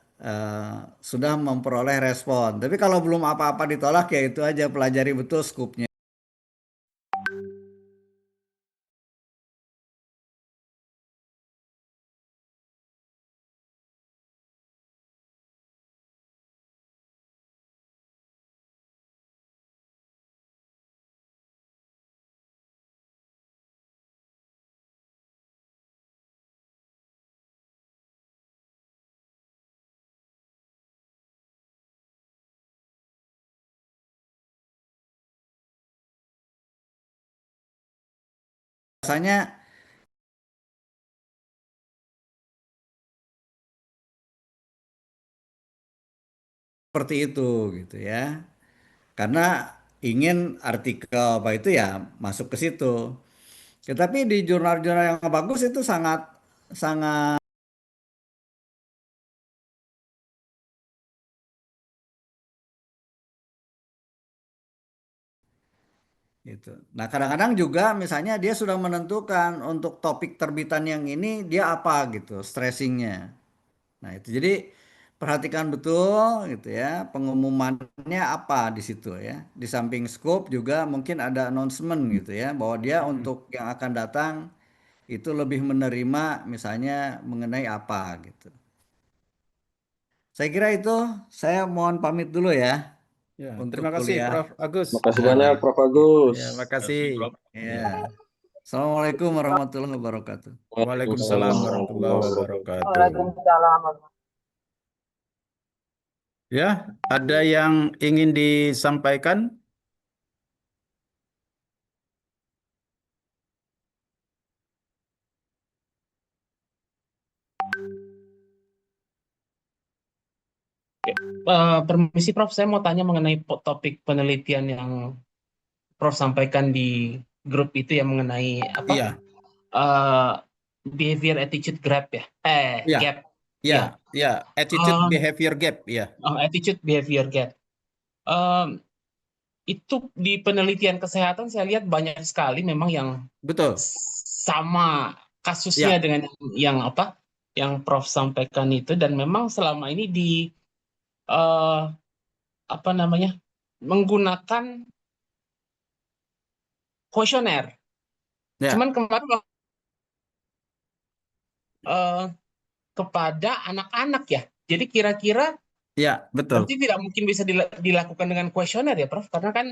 sudah memperoleh respon. Tapi kalau belum apa-apa ditolak ya itu aja pelajari betul skupnya. Biasanya seperti itu gitu ya. Karena ingin artikel apa itu ya masuk ke situ. Tetapi di jurnal-jurnal yang bagus itu sangat sangat gitu. Nah, kadang-kadang juga misalnya dia sudah menentukan untuk topik terbitan yang ini dia apa gitu, stressingnya. Nah, itu jadi perhatikan betul gitu ya, pengumumannya apa di situ ya. Di samping scope juga mungkin ada announcement gitu ya, bahwa dia Mm-mm. untuk yang akan datang itu lebih menerima misalnya mengenai apa gitu. Saya kira itu, saya mohon pamit dulu ya Ya, untuk terima kasih kuliah. Prof. Agus. Makasih Nah, banyak, Prof. Agus. Ya, Terima makasih. kasih, Prof. Ya. ya. Assalamualaikum warahmatullahi wabarakatuh. Waalaikumsalam Waalaikumsalam warahmatullahi warahmatullahi wabarakatuh. wabarakatuh. Waalaikumsalam. Ya, ada yang ingin disampaikan? Permisi Prof, saya mau tanya mengenai topik penelitian yang Prof sampaikan di grup itu yang mengenai apa? Iya, eh, Behavior attitude gap ya? iya, Gap. iya, Ya. iya. Attitude Eh, behavior gap, ya. Attitude behavior gap. Em, itu di penelitian kesehatan saya lihat banyak sekali memang yang Betul. sama kasusnya Ya, dengan yang apa? Yang Prof sampaikan itu, dan memang selama ini di eh, apa namanya? Menggunakan kuesioner. ya, Cuman kemarin eh, kepada anak-anak ya. Jadi kira-kira ya, berarti betul. tidak mungkin bisa dilakukan dengan kuesioner ya, Prof? Karena kan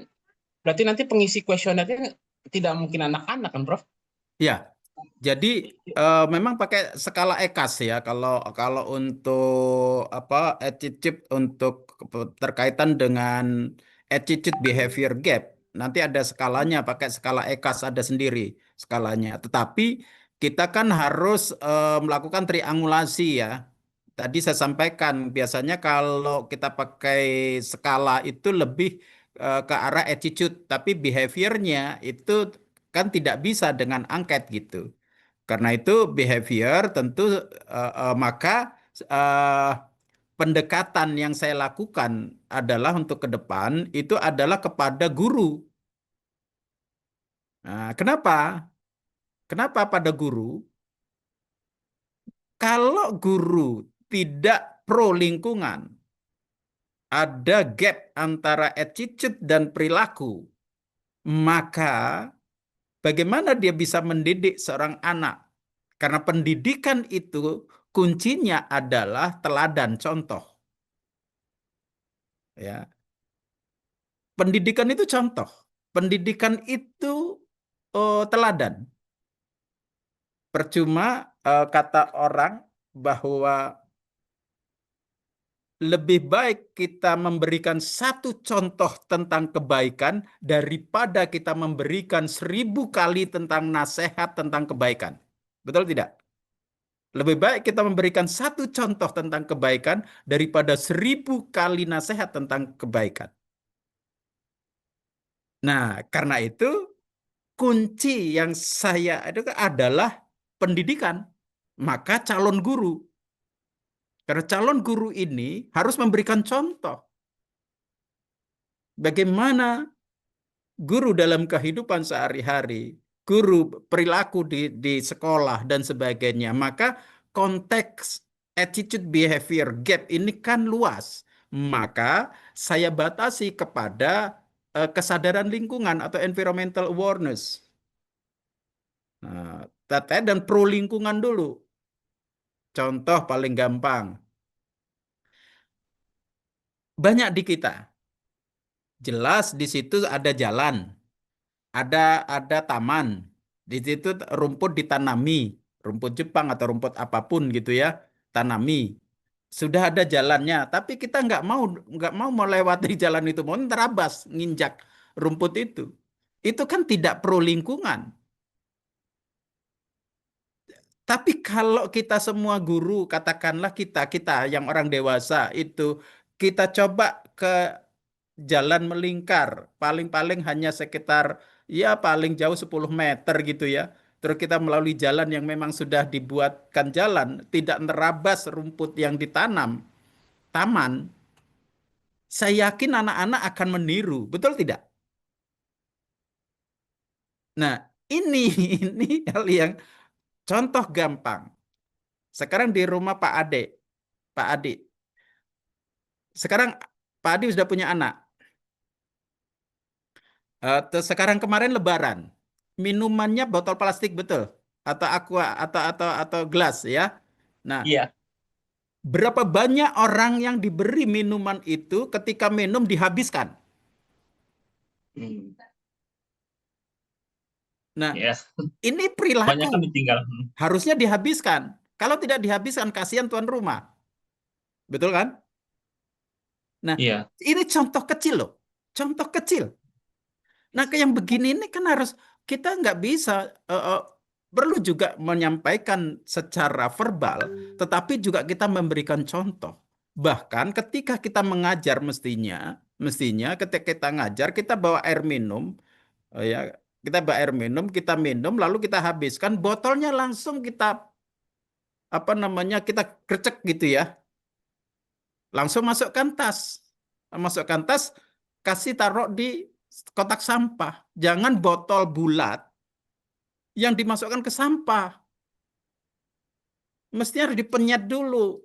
berarti nanti pengisi kuesionernya tidak mungkin anak-anak kan, Prof? Ya, jadi memang pakai skala EKAS ya. Kalau kalau untuk apa attitude untuk terkaitan dengan attitude behavior gap, nanti ada skalanya. Pakai skala EKAS ada sendiri skalanya. Tetapi kita kan harus melakukan triangulasi ya. Tadi saya sampaikan biasanya kalau kita pakai skala itu lebih ke arah attitude, tapi behaviornya itu kan tidak bisa dengan angket gitu. Karena itu behavior tentu maka eh, pendekatan yang saya lakukan adalah untuk ke depan itu adalah kepada guru. Nah, kenapa? Kenapa pada guru? Kalau guru tidak pro lingkungan, ada gap antara attitude dan perilaku, maka bagaimana dia bisa mendidik seorang anak? Karena pendidikan itu kuncinya adalah teladan contoh. Ya, pendidikan itu contoh. Pendidikan itu teladan. Percuma kata orang bahwa lebih baik kita memberikan satu contoh tentang kebaikan daripada kita memberikan 1000 kali tentang nasihat tentang kebaikan. Betul tidak? Lebih baik kita memberikan satu contoh tentang kebaikan daripada 1000 kali nasihat tentang kebaikan. Nah, karena itu kunci yang saya itu adalah pendidikan. Maka calon guru. Karena calon guru ini harus memberikan contoh. Bagaimana guru dalam kehidupan sehari-hari, guru perilaku di sekolah dan sebagainya. Maka konteks attitude behavior gap ini kan luas. Maka saya batasi kepada kesadaran lingkungan atau environmental awareness. Nah, dan pro lingkungan dulu. Contoh paling gampang. Banyak di kita. Jelas di situ ada jalan, ada taman. Di situ rumput ditanami, rumput Jepang atau rumput apapun gitu ya, tanami. Sudah ada jalannya, tapi kita nggak mau melewati jalan itu, mau terabas, nginjak rumput itu. Itu kan tidak pro lingkungan. Tapi kalau kita semua guru, katakanlah kita yang orang dewasa itu, kita coba ke jalan melingkar, paling-paling hanya sekitar ya paling jauh 10 meter gitu ya. Terus kita melalui jalan yang memang sudah dibuatkan jalan, tidak nerabas rumput yang ditanam, taman. Saya yakin anak-anak akan meniru, betul tidak? Nah, ini ini hal yang contoh gampang. Sekarang di rumah Pak Ade. Sekarang Pak Ade sudah punya anak. Terus sekarang kemarin Lebaran, minumannya botol plastik betul, atau aqua atau gelas ya. Nah, Iya. berapa banyak orang yang diberi minuman itu ketika minum dihabiskan? Hmm. Nah, Ya, ini banyak perilaku kan ditinggal. harusnya dihabiskan. Kalau tidak dihabiskan, kasihan tuan rumah, betul kan? Nah, Iya. ini contoh kecil loh, contoh kecil. Nah, kayak yang begini ini kan harus kita nggak bisa perlu juga menyampaikan secara verbal, tetapi juga kita memberikan contoh. Bahkan ketika kita mengajar mestinya ketika kita ngajar kita bawa air minum, ya kita bawa air minum, kita minum lalu kita habiskan botolnya langsung kita apa namanya kita gercek gitu ya, langsung masukkan tas, kasih taruh di kotak sampah. Jangan botol bulat yang dimasukkan ke sampah. Mestinya harus dipenyet dulu.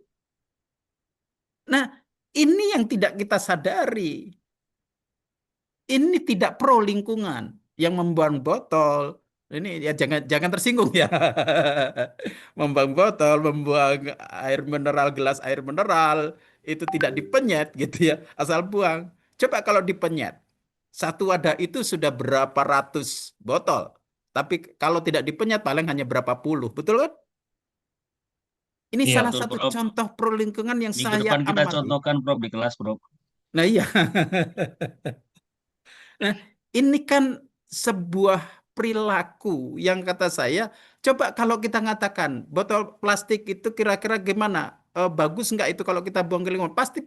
Nah, ini yang tidak kita sadari. Ini tidak pro lingkungan. Yang membuang botol, ini ya jangan tersinggung ya. Membuang botol, membuang air mineral, gelas air mineral, itu tidak dipenyet gitu ya, asal buang. Coba kalau dipenyet, satu wadah itu sudah berapa ratus botol. Tapi kalau tidak dipenyet paling hanya berapa puluh, betul kan? Ini Iya, salah betul, satu Prof. contoh pro lingkungan yang Minggu saya depan kita amati. contohkan, Prof, di kelas, Prof. Nah iya. Nah, ini kan sebuah perilaku yang kata saya, coba kalau kita ngatakan botol plastik itu kira-kira gimana? Bagus nggak itu kalau kita buang ke lingkungan? Pasti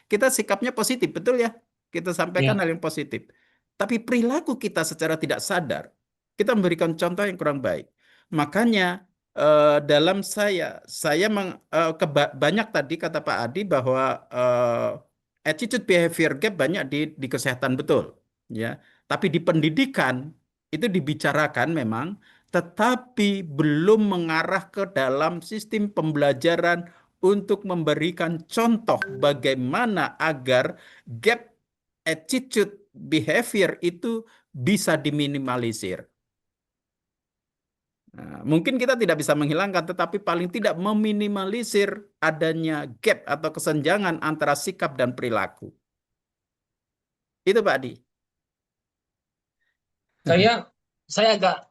kita sikapnya positif, betul ya? Kita sampaikan Iya. hal yang positif. Tapi perilaku kita secara tidak sadar, kita memberikan contoh yang kurang baik. Makanya dalam saya banyak tadi kata Pak Adi bahwa attitude behavior gap banyak di kesehatan, betul ya. Tapi di pendidikan itu dibicarakan memang, tetapi belum mengarah ke dalam sistem pembelajaran untuk memberikan contoh bagaimana agar gap attitude behavior itu bisa diminimalisir. Nah, mungkin kita tidak bisa menghilangkan, tetapi paling tidak meminimalisir adanya gap atau kesenjangan antara sikap dan perilaku. Itu Pak Adi. Saya saya agak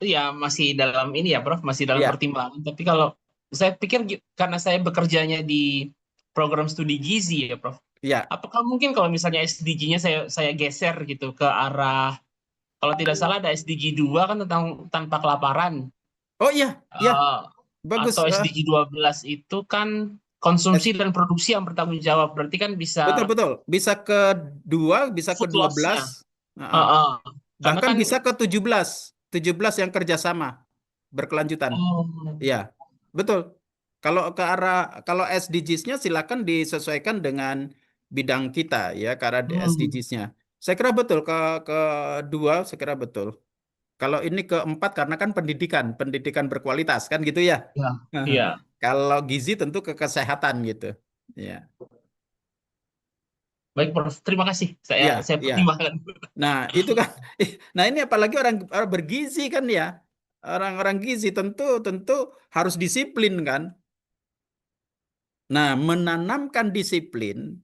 ya masih dalam ini ya, Prof, masih dalam Ya, pertimbangan. Tapi kalau saya pikir karena saya bekerjanya di program studi gizi ya, Prof. ya. Apakah mungkin kalau misalnya SDG-nya saya geser gitu ke arah, kalau tidak salah ada SDG 2 kan tentang tanpa kelaparan. Oh iya, ya, Eh, bagus. atau SDG 12 itu kan konsumsi dan produksi yang bertanggung jawab. Berarti kan bisa Betul-betul. Bisa ke 2, bisa ke food 12, loss-nya. Heeh. Karena Bahkan kan bisa ke 17. 17 yang kerjasama berkelanjutan. oh, Ya, betul. Kalau SDGs-nya silakan disesuaikan dengan bidang kita ya, ke arah SDGs-nya. Saya kira betul ke 2, saya kira betul. Kalau ini ke 4 karena kan pendidikan berkualitas kan gitu ya. ya, iya. Kalau gizi tentu ke kesehatan gitu. Ya. Baik, Prof. Terima kasih. Iya, Saya iya. pertimbangkan. Nah, itu kan. Nah, ini apalagi orang bergizi kan ya. Orang-orang gizi tentu tentu harus disiplin kan. Nah, menanamkan disiplin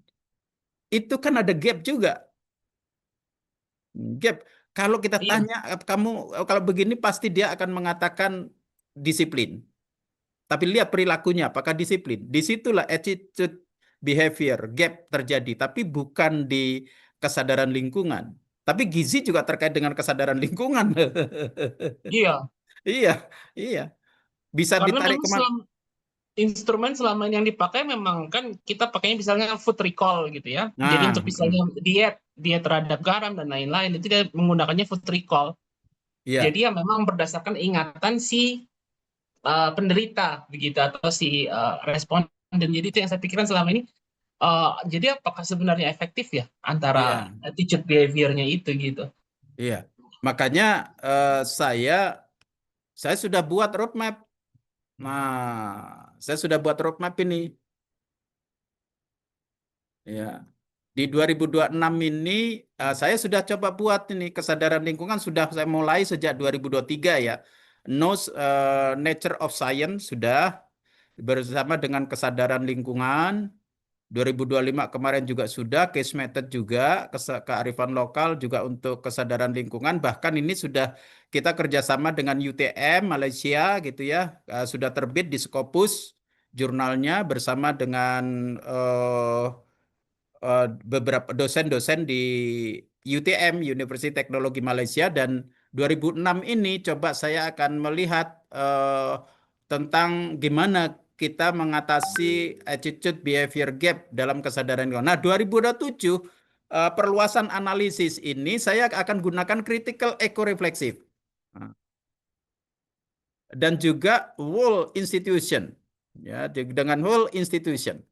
itu kan ada gap juga. Gap. Kalau kita Iya. tanya kamu kalau begini pasti dia akan mengatakan disiplin. Tapi lihat perilakunya apakah disiplin. Disitulah attitude behavior gap terjadi, tapi bukan di kesadaran lingkungan. Tapi gizi juga terkait dengan kesadaran lingkungan. Iya. Iya, iya. Bisa Karena ditarik memang kemana? instrumen selama ini yang dipakai memang kan kita pakainya misalnya food recall gitu ya. Jadi Nah, untuk misalnya diet terhadap garam dan lain-lain itu dia menggunakannya food recall. iya, Jadi ya memang berdasarkan ingatan si penderita begitu atau si responden. Jadi itu yang saya pikirkan selama ini. Jadi apakah sebenarnya efektif ya antara iya, attitude behavior-nya itu gitu? iya. Makanya saya sudah buat roadmap. Nah, saya sudah buat roadmap ini. Ya. Di 2026 ini saya sudah coba buat ini kesadaran lingkungan sudah saya mulai sejak 2023 ya. Nature of Science sudah bersama dengan kesadaran lingkungan. 2025 kemarin juga sudah case method juga kearifan lokal juga untuk kesadaran lingkungan. Bahkan ini sudah kita kerjasama dengan UTM Malaysia gitu ya. Sudah terbit di Scopus jurnalnya bersama dengan beberapa dosen-dosen di UTM, University Teknologi Malaysia, dan 2006 ini coba saya akan melihat tentang gimana kita mengatasi attitude behavior gap dalam kesadaran. Nah, 2027 perluasan analisis ini saya akan gunakan critical eco-reflexive. Nah, dan juga whole institution, ya, dengan whole institution.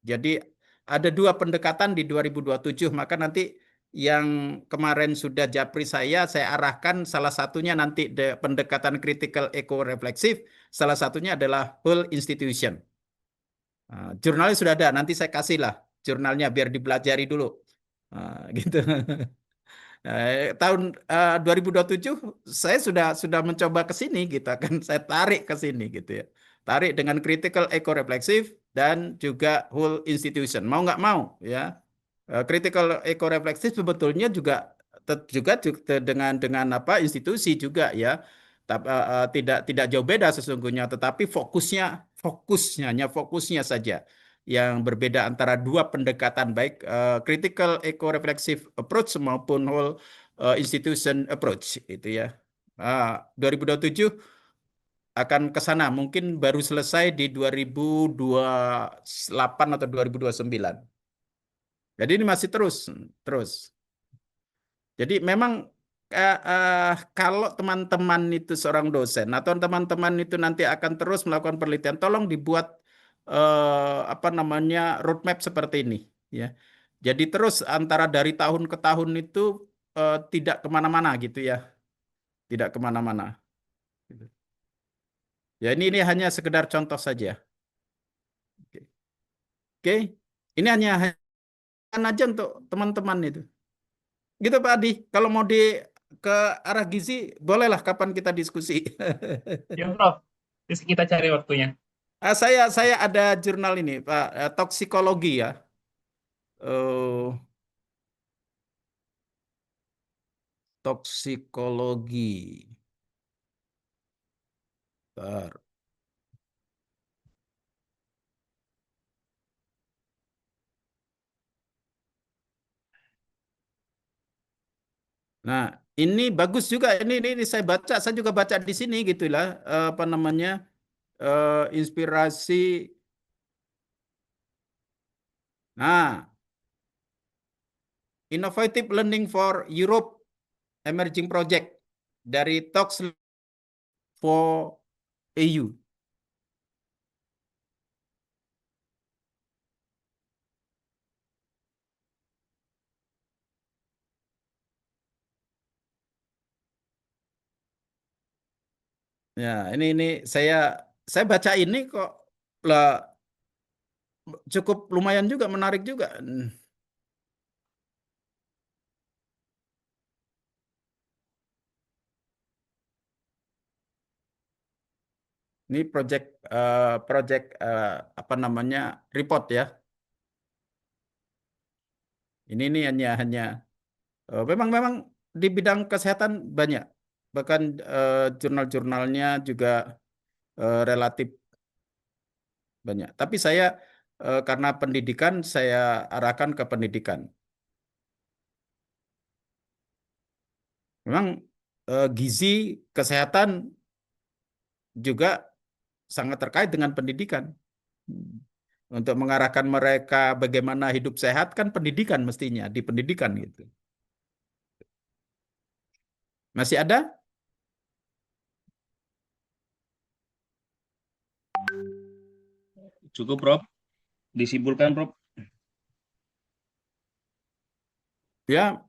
Jadi ada dua pendekatan di 2027, maka nanti yang kemarin sudah japri saya arahkan salah satunya nanti pendekatan critical eco-reflexive, salah satunya adalah whole institution. Nah, jurnalnya sudah ada, nanti saya kasih lah jurnalnya biar dipelajari dulu. Nah, gitu. Tahun 2027 saya sudah mencoba ke sini gitu, akan saya tarik ke sini gitu ya. Tarik dengan critical eco-reflexive dan juga whole institution. Mau nggak mau ya. Critical eco-reflexive sebetulnya juga dengan apa institusi juga ya. Tidak jauh beda sesungguhnya, tetapi fokusnya saja yang berbeda antara dua pendekatan, baik critical eco-reflexive approach maupun whole institution approach itu ya. 2027 akan ke sana, mungkin baru selesai di 2028 atau 2029. Jadi ini masih terus. Jadi memang kalau teman-teman itu seorang dosen atau teman-teman itu nanti akan terus melakukan penelitian, tolong dibuat apa namanya roadmap seperti ini, ya. Jadi terus antara dari tahun ke tahun itu tidak kemana-mana gitu ya, tidak kemana-mana. Gitu. Ya ini hanya sekedar contoh saja. Oke, ini hanya aja untuk teman-teman itu. Gitu Pak Adi, kalau mau ke arah gizi, bolehlah kapan kita diskusi. Ya, Prof. Terus kita cari waktunya. Saya ada jurnal ini, Pak, toksikologi ya. Toksikologi. Bentar. Nah, ini bagus juga. Ini saya baca, saya juga baca di sini gitulah. Apa namanya? Inspirasi. Nah, Innovative Learning for Europe Emerging Project dari Talks for EU. Ya, ini saya baca ini kok lah cukup lumayan juga, menarik juga. Ini project apa namanya report ya. Ini hanya memang di bidang kesehatan banyak, bahkan jurnal-jurnalnya juga relatif banyak. Tapi saya karena pendidikan saya arahkan ke pendidikan. Memang gizi kesehatan juga sangat terkait dengan pendidikan. Untuk mengarahkan mereka bagaimana hidup sehat kan pendidikan mestinya, di pendidikan gitu. Masih ada? Cukup, Prof. Disimpulkan, Prof. Ya,